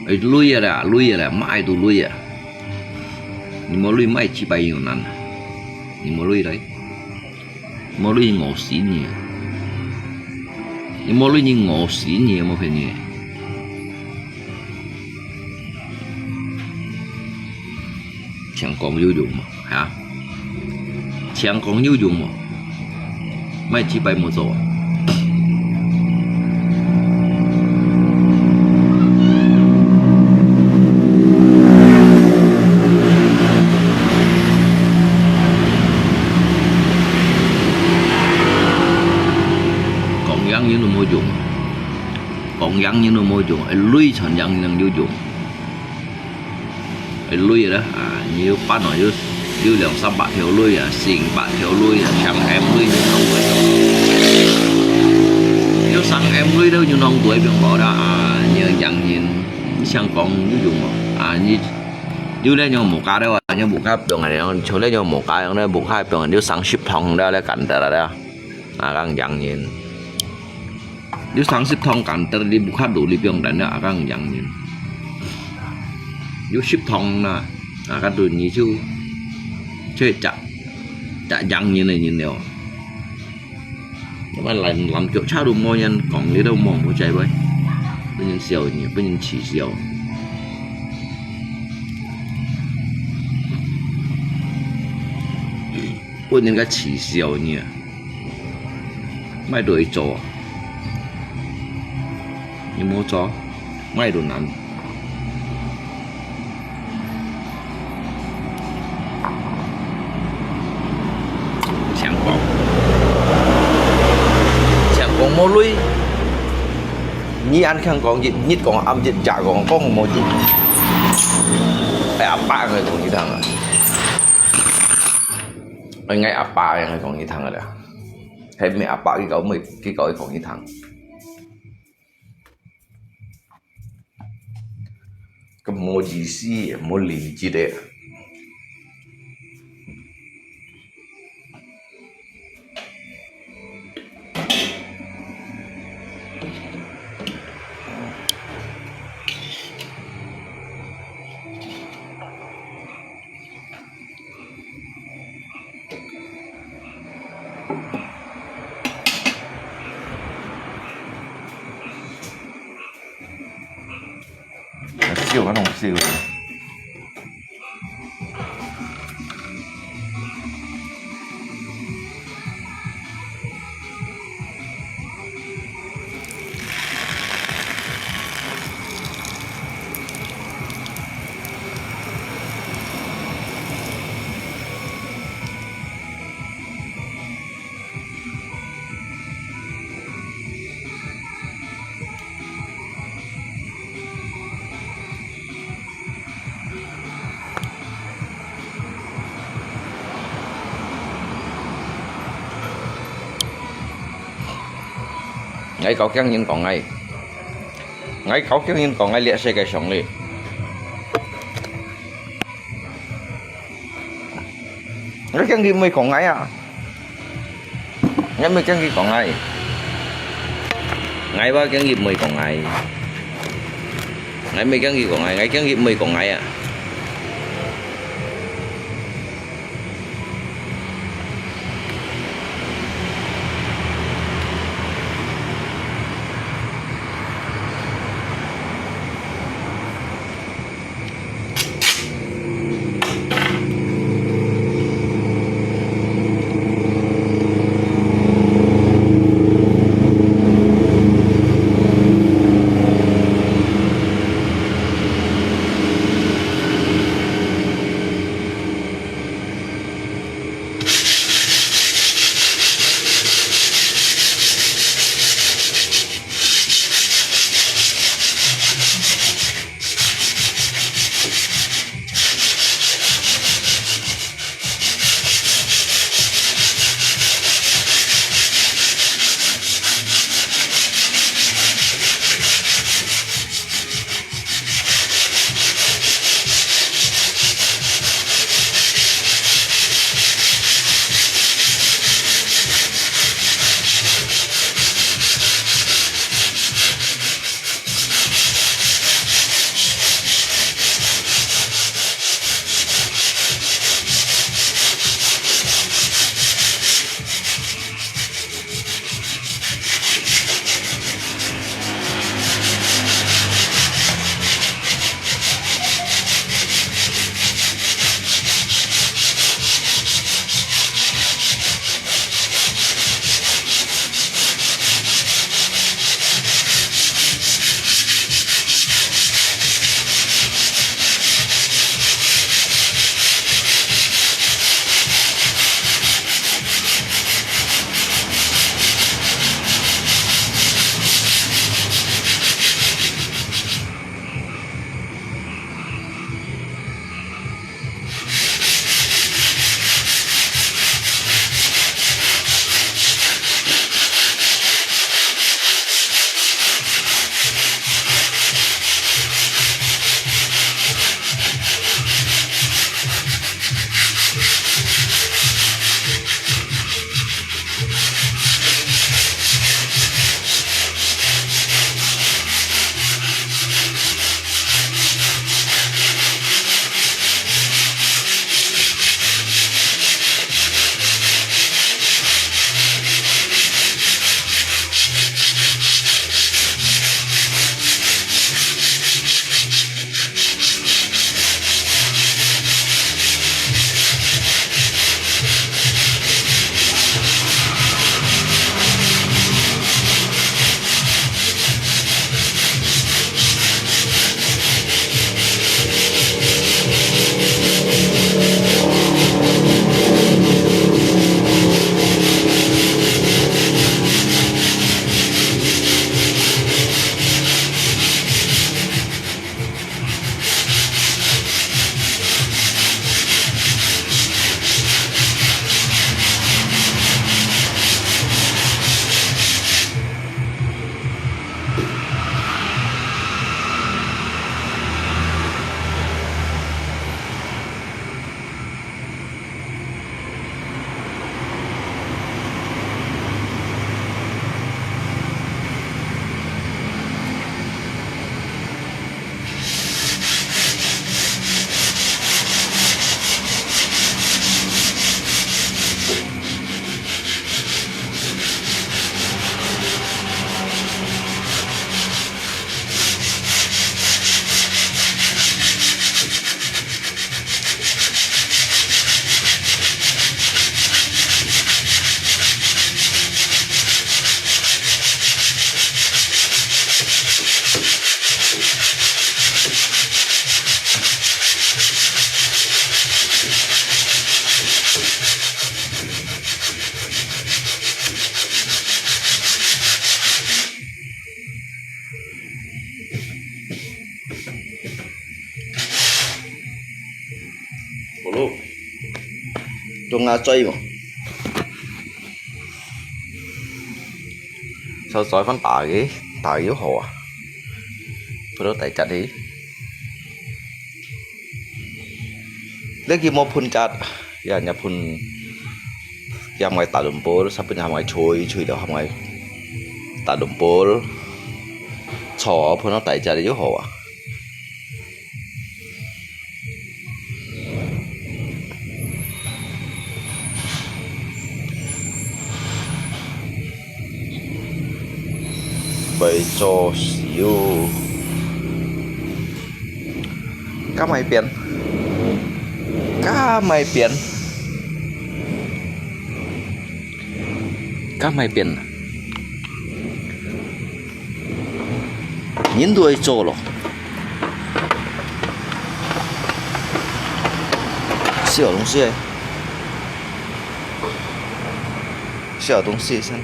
ấy lui à mãi tụi lui à nhưng mà lui mãi chỉ bay nhiều lần nhưng mà lui đấy mà lui ngộ xí nhiều nhưng mà lui như ngộ xí nhiều mà phải nhiều chẳng còn vô dụng mà hả chẳng còn vô dụng mà mãi chỉ bay một rồi như nó mua dụng còn gắn như nó mua dụng lui thành gắn như vô dụng lui đó nhiều phát nói như lượng 3 bạc thiếu lui xỉn bạc thiếu lui sang em lui như nông tuổi nếu sang em lui đâu như nông tuổi biển bỏ đó như dặn nhìn sang còn vô dụng như đây nhau một cái đâu như một cái đường này chỗ lấy nhau một cái nó một hai đường nếu sang ship thòng ra là cảnh tại là đây đang dặn nhìn nếu sáng ship thông cảnh tới đi buka đủ đi biang dan akan yang ni. Nếu ship thông na akan tu ni chu chơi chặt yang như này như nào. Nhưng mà làm kiểu cha đủ mồi nhân còn lấy đâu mỏng một trái vậy. Bây giờ xèo nhỉ, bây giờ chỉ xèo. Bây giờ cái chỉ xèo nhỉ. Mai đổi chỗ. Nhưng mua cho may đồ nắn chẳng còn mua lui nhí ăn khăn còn gì nhít còn âm dịch chả còn có một gì áp ba người còn như thằng rồi anh ngay áp ba người còn như thằng rồi đấy hay mẹ áp ba cái cậu còn như thằng cái mua gì xí mua lì gì đấy siêu nó không siêu ngay cậu kéo nhìn còn ngay cậu kéo nhìn còn ngay liệt xe cái sống liền ngay kéo nhìn mày còn ngay à ngay mày kéo nhìn còn ngay ba kéo nhìn mày còn ngay mày kéo nhìn còn ngay kéo nhìn mày còn ngay à cho Nga chơi mà sao sói vẫn tả yếu hồ à bữa đó tại chặt đi lấy cái mô phun chặt ya nhà phun ya ngoài tả đùm bố sắp bên nhà ngoài chui đâu ngoài tả đùm bố chó phun nó tại chặt yếu hồ à bởi cho xíu cá mày biển nhìn đuôi cho rồi小东西小东西先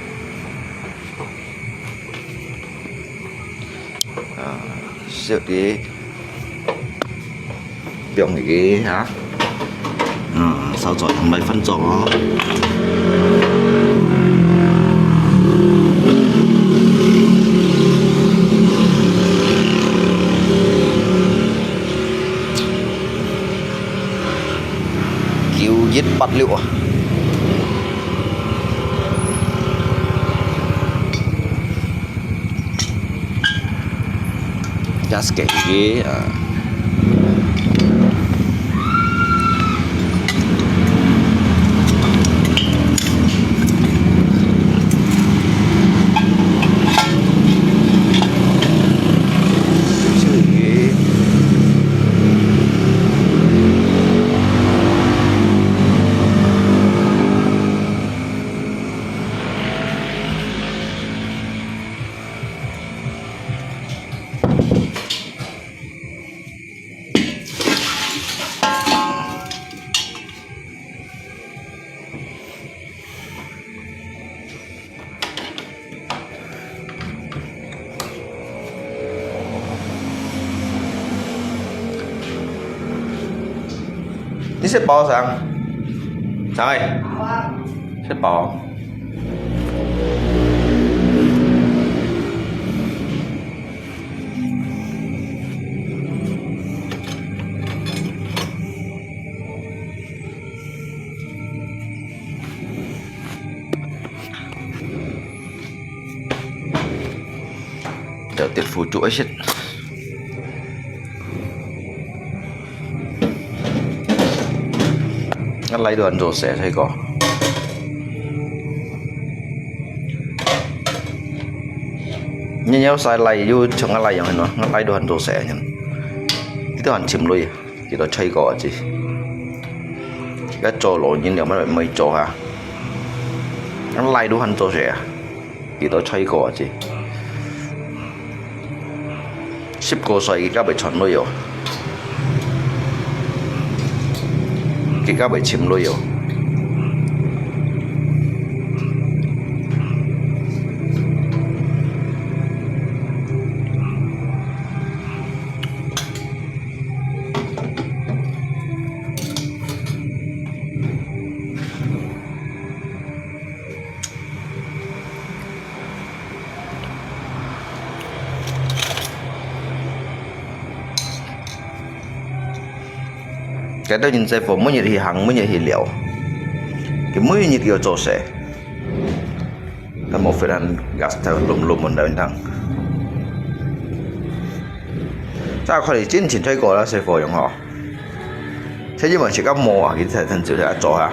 小啲用嚟嘅嚇，手在同米分咗，叫熱不了啊！gas kayak gini Ini xếp bò sang ơi xếp bò chờ tiết phụ chuỗi xích lấy đồ ăn rổ xẻ thấy có như nhau sai lấy vô trong cái lấyอย่างnó lấy đồ ăn rổ xẻ nhỉ cái đồ ăn chìm lui cái đó chơi có gì cái trò lỗ nhiên liệu mà mới trò hả nó lấy đồ ăn rổ xẻ cái đó chơi có gì ship cô xoay cái bị chọn lui rồi cái cá bị chìm lui rồi cái đó nhìn xem mỗi nhiệt thì hằng mỗi nhiệt thì liệu cái mỗi nhiệt kiểu cho sẽ là một phần ăn gas theo lùm mình đang thằng sao khỏi chiến chiến chơi過啦師傅用嗬，即係因為食緊磨啊，佢睇睇照睇一做下。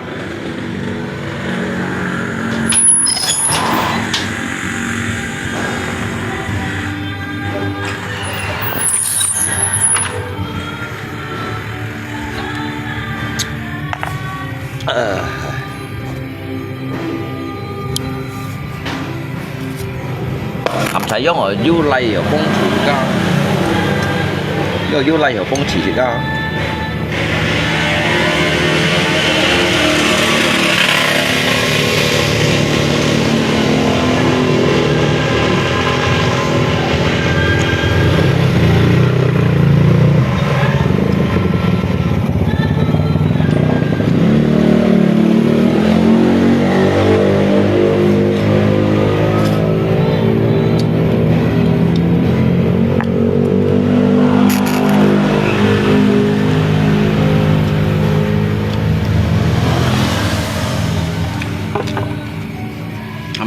含齊咗我腰例又風池家，呢個腰例又風池家。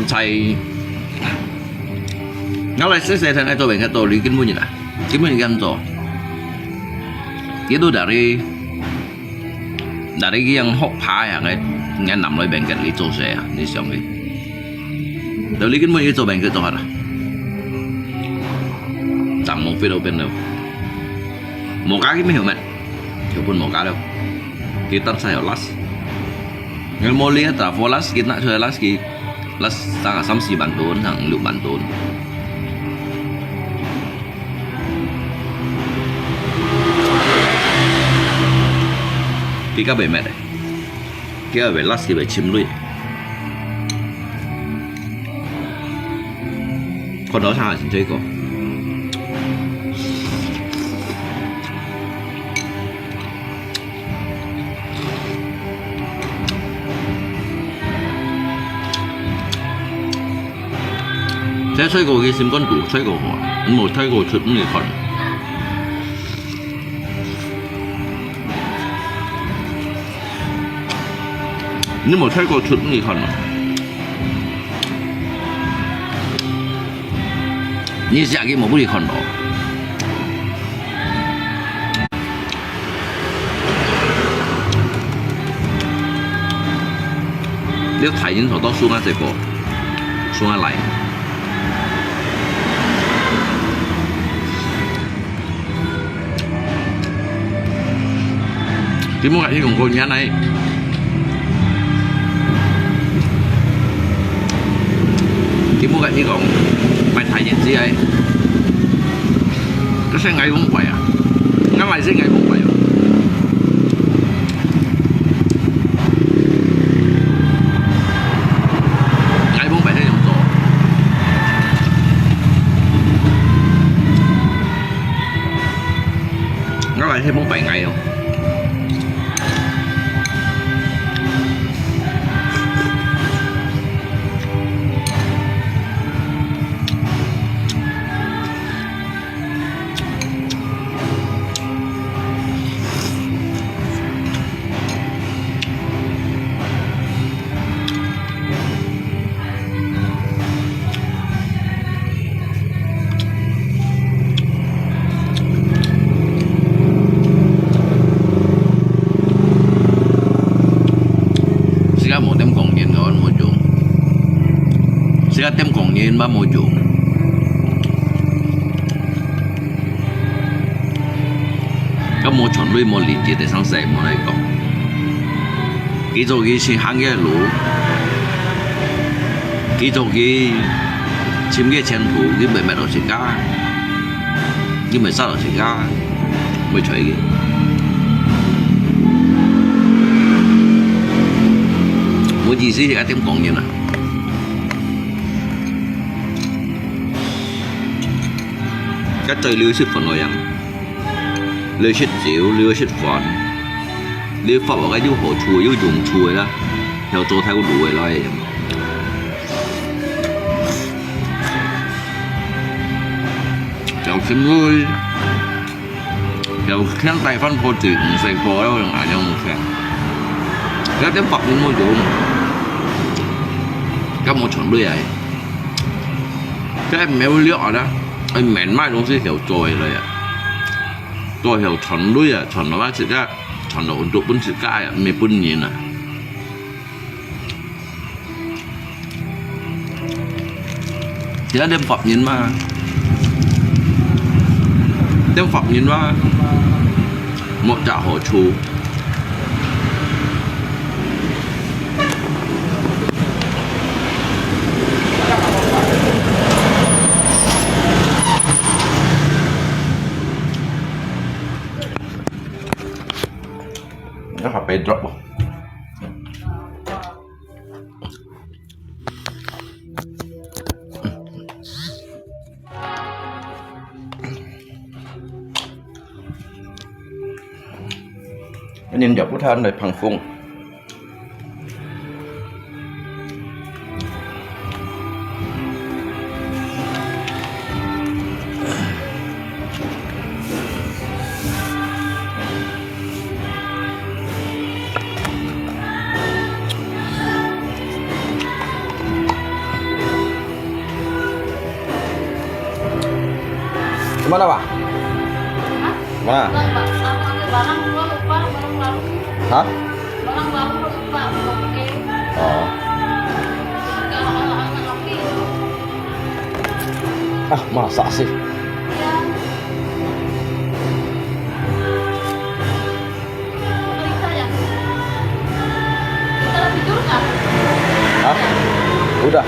làm xài nó lại sẽ thành itu banyak tuh bikin bunyi lah kan tuh itu dari yang hot pie ya nghe nằm lại bên cạnh lý做嘢啊你想嘅到呢根本要做病佢做下啦tạm một phía đâu bên đâu một cái mấy hiểu mẹ hiểu pun một cái đâu kita saya las ngal mau lihat lah las kita saya las sangat samsi bantuan sang lu bantuan kita bemet kita belas kita chim lui con đó sao chơi cô sẽ吹過嘅閃光度吹過我，冇吹過出咁嘅群。你冇吹過出咁嘅群啊？你成日冇乜嘢群咯？你要睇清楚到數啱隻個，數啱嚟。Chỉ muốn gặp với cùng cô nhà này chỉ muốn gặp với cùng mày thấy gì gì ấy cái xe ngày cũng quậy à nó mày xe ngày cũng quậy à ngày cũng quậy hay không tổ nó lại thêm 4-7 ngày không một tem còn nhìn rồi mua chuồng sẽ tem còn nhìn ba mua chuồng có mua chuẩn bị mua liền chỉ để sáng sớm mua này có kỹ thuật cái xin hàng cái lúa kỹ thuật cái chim cái chen thủ cái bề mặt đồ xịt cá nhưng mà sao đồ xịt cá mới chơi cái冇意思，而家點講嘢啊？而家最了出份內人，了出少，了出份，你發話嘅要何處要用處嘅啦，又做睇個路嘅啦，又點會又聽大分破住唔食貨咯，用眼有冇食？而家點發現冇用？咁我全部係，即係唔係會掠啊啦？佢明買東西就再嚟啊，再又全部啊，全落翻食家，全落做本食家啊，未半年啊。而家點發現嘛？點發現嘛？莫找何處？nó phải被 drop không? Nhìn dọc của thân này phẳng phung Mana Pak? Hah? Mana? Barang gua lupa, barang baru. Hah? Barang baru lupa, oke. Oh. Anak-anak api. Ah, masa sih? Ya. Periksa ya. Kita tidur kan? Hah? Udah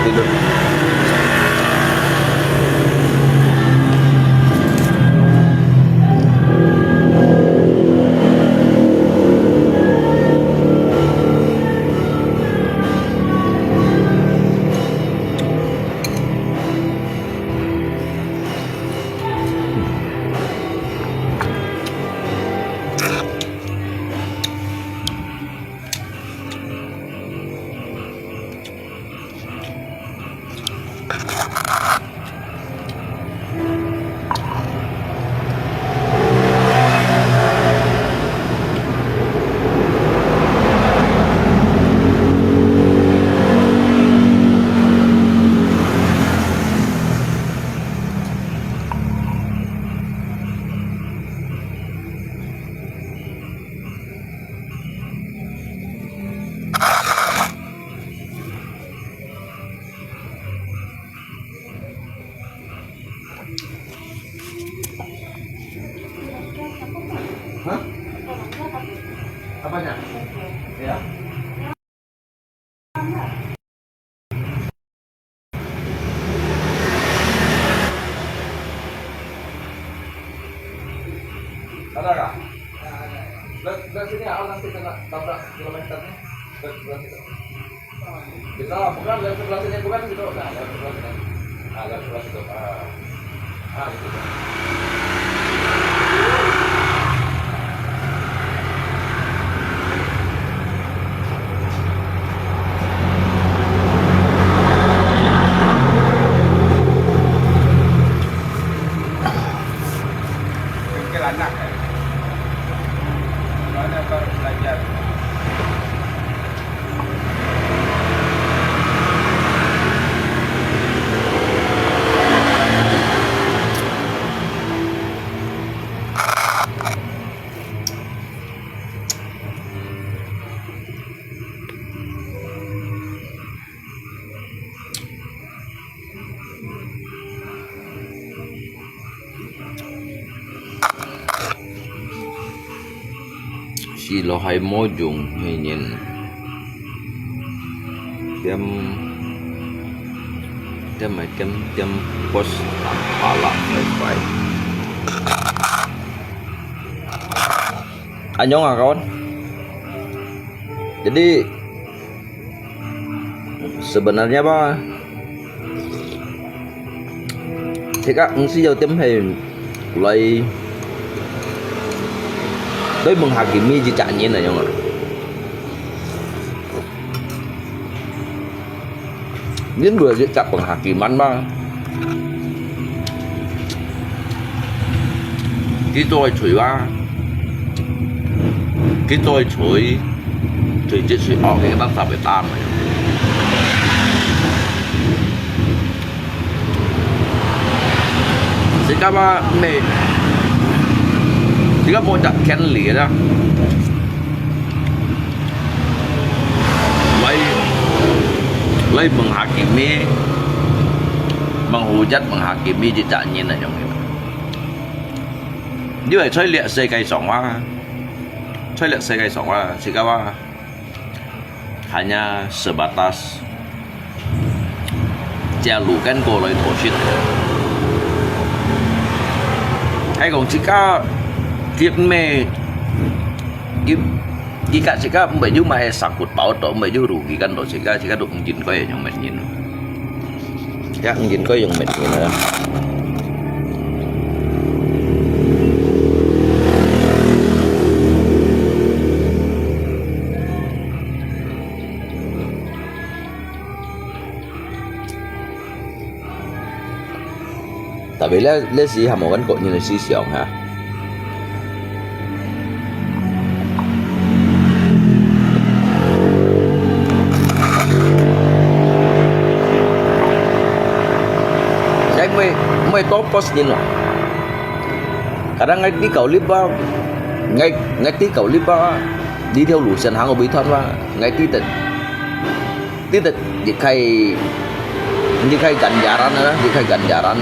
Tidur. tidur. Hah? Apanya? Ya. Ada kah? Dari sini awal nanti kena tabrak kilometernya. Dari sebelah situ. Bisa, bukan dari sebelah sini, bukan situ. Nah, dari sebelah sini. Nah, dari sebelah situ. Gitu. Pikir anak. Mana baru belajar. Si lo hai mojung hinyin kem kem pos pala baik. Anyong kawan. Jadi sebenarnya Pak, jika ngisi jauh tim hay mulai tôi menghakimi jejaknya nah nyong. Ini dua jejak penghakiman Bang. Cái tôi chửi ba, cái tôi chửi chết chửi ở cái tác phẩm Việt Nam này. Thì các bạn mẹ thì các bộ chặt khen lìa ra lấy menghakimi menghujat menghakimi jejaknya nah nyong. Như vậy chơi liệt xây cây sỏng hoa, chơi liệt xây cây sỏng hoa thì các bạn hanya sebatas jalukan koloi toshit. Hay còn jika jika mbaju mah sangkut paut to mbaju rugikan to jika duk ngin ko yang menyin. Ya ngin ko yang menyin ya. Tại vì lấy gì hàm một cánh cột như là xí xịn hả? Mày mày top post nhìn nó kadang ngay tí cầu clip vào ngay tí cầu clip vào đi theo lũ sân hàng ở bí thân vào ngay tí tịch di khay ganjaran đó di khay ganjaran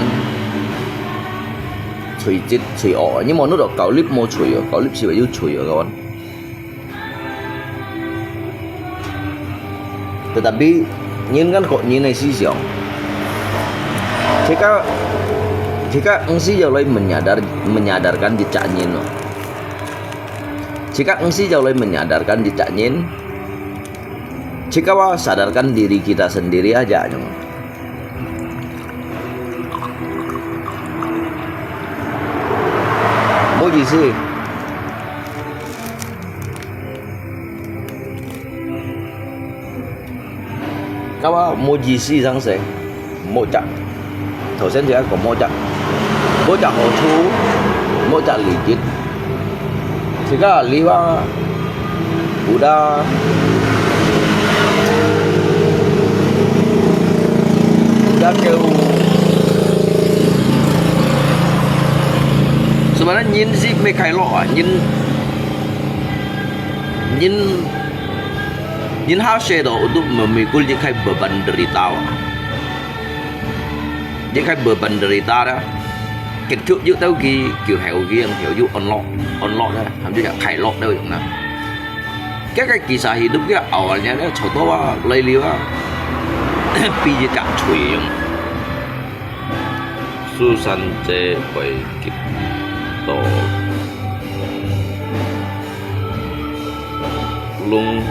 chùi chít chùi ỏ nhưng mà nó được cầu clip mua chùi rồi cầu clip chỉ phải yêu chùi rồi kawan. Tetapi nhìn kan kok nhìn này sih siang. Jika engsi jauh lebih menyadarkan jejak nyin. Jika engsi jauh lebih menyadarkan jejak nyin. Jika wah sadarkan diri kita sendiri aja nyong. Mau gì sih? Các bạn mua gì xí răng sẽ mua chặt頭先就一個摩擦何處摩擦理解jika liwa udah kêu sebenarnya nhìn sih mấy lo nhìn hasil itu untuk memikul jika beban derita jika beban derita đó cái trước trước tới kia kiểu hiểu riêng hiểu dụ on đó thậm chí là khai lọt đâu vậy nè cái kisah hidupnya awalnya nó contoh lay liu pi chặt chùi Susan chế quay kịp tổ luôn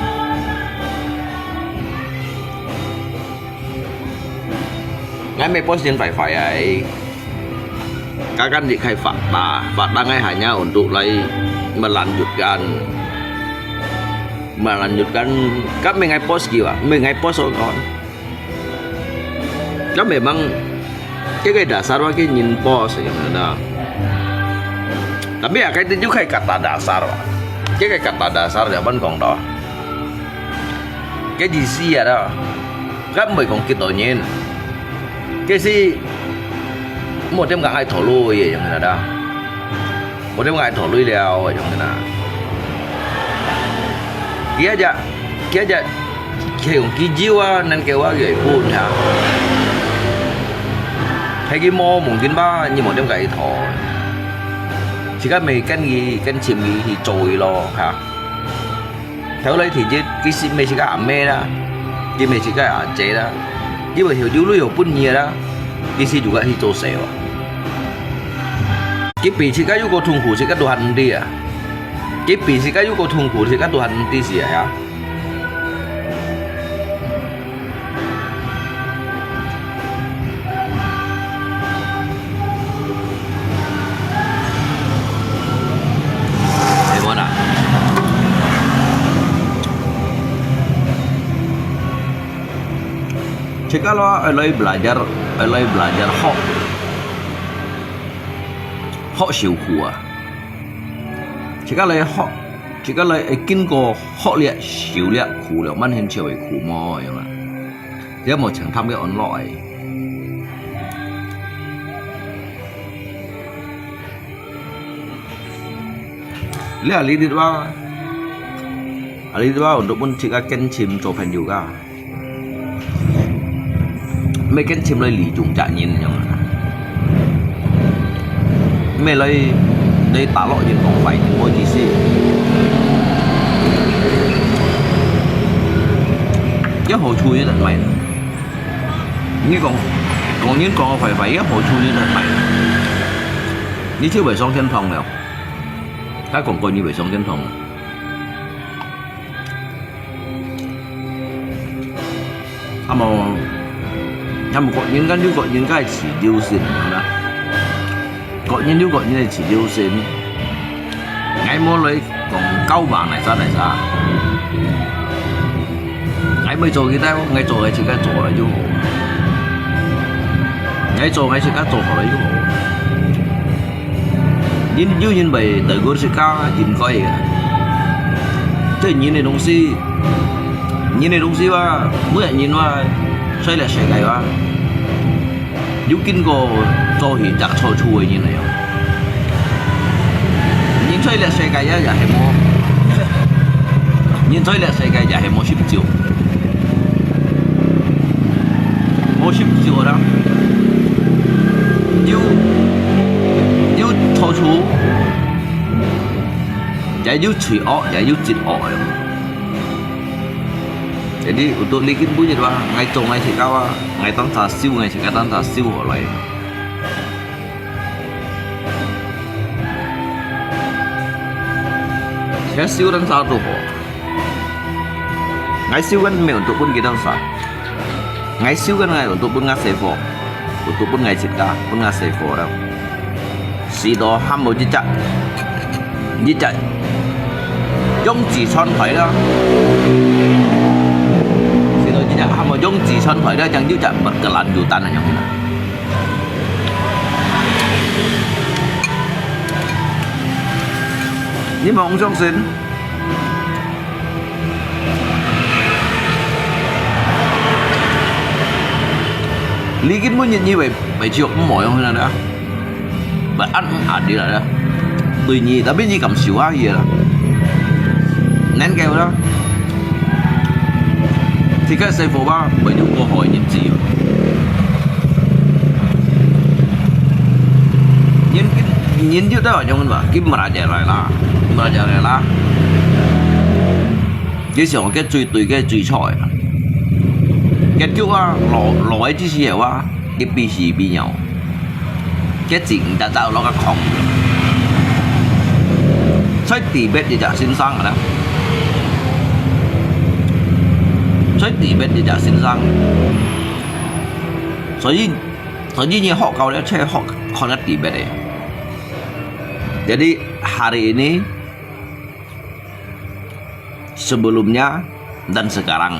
ngay mấy post trên phải ấy các kan di khai fakta ngay hanya untuk melanjutkan các mengai post gitu mengai post on kan memang cái dasar cái nhìn post yang ada tapi ya cái itu juga kata dasar cái kata dasar zaman còn đó cái gì xí đó các mấy con kia tự nhiên cái gì một đêm ngày thổ lui vậy như đó một đêm ngày thổ lui leo vậy như nào kia aja kiểu jiwa nên kêu vậy buồn hả hay cái mô mungkin ba như một đêm ngày thổ chỉ có mấy cái chìm gì thì trồi lo hả theo lấy thì chứ cái gì mấy chỉ có mê đó chứ mấy chỉ có chế đó chứ mà hiểu dulu hiểu pun nhiều đó di sini juga hijau sewa. Kipi sih kayu kau tunggu sih kan Tuhan dia. Kipi sih kayu kau tunggu sih kan Tuhan dia sih ya. Gimana? Jika lo belajar học siêu khổ chỉ có lại kinh過學叻少叻苦了蚊很少為苦麼樣啊因為曾tham cái online lihat Ali dua untuk pun jika kenchim coba juga mấy kenchim lại lý chúng trả nhìn nhau mấy lại đây tả lộ những không phải những môi gì xí cái hồ chui như mày như còn những con phải cái hồ chui như mày như chưa về sông thiên phòng nào các còn coi như về sông thiên phòng mà gọi những cái chỉ tiêu xin đó gọi những này chỉ tiêu xin ngay mua lấy còn câu bảng này ra ngay mới做cái ngay做ngay chỉ cái做là vô ngay做ngay chỉ cái做là vô nhìn vậy từ gối sẽ cao nhìn coi chứ nhìn này đông xí ba mới nhìn qua xoay là sẽ gầy ba 有見過做戲摘錯處嘅人嚟啊！現在呢世界一日係冇，現在呢世界又係冇攝照，冇攝照啦，要錯處，又要除惡，又要截惡啊！Jadi untuk bikin bunyi lah, ngai cong ngai sikawa, ngai tan ta siu ngai sika tan ta siu lại. Saya siu dan satu ho. Ngai siu kan me untuk pun kita sa. Ngai siu kan ngai untuk pun ngai sefo, untuk pun ngai sika pun ngai sefo dah. Si do ham mau jijak, dùng chỉ son phải đó. Hàm mà dùng chỉ son phải đó chẳng chứ chẳng bật cái lạnh dù tan là nhầm. Nhưng mà ông xong xin lý kiến muốn như vậy phải chịu cũng mỏi không đó và ăn đi là đó tuy nhiên đã biết như cầm xỉu á gì đó nén keo đó thì cái sư phụ ba bởi những câu hỏi những gì nhìn chứ đó ở trong mà cái mà ra là cái sự cái truy tùy cái truy sỏi cái kiểu á lỗi chứ gì á cái bị gì bị nhau cái chuyện đã tạo nó cái không sách tỷ bet thì chả xin sang rồi đó sách tỷ bet thì chả xin sang所以họ kau dia saya họ ngerti bet ya. Jadi hari ini sebelumnya dan sekarang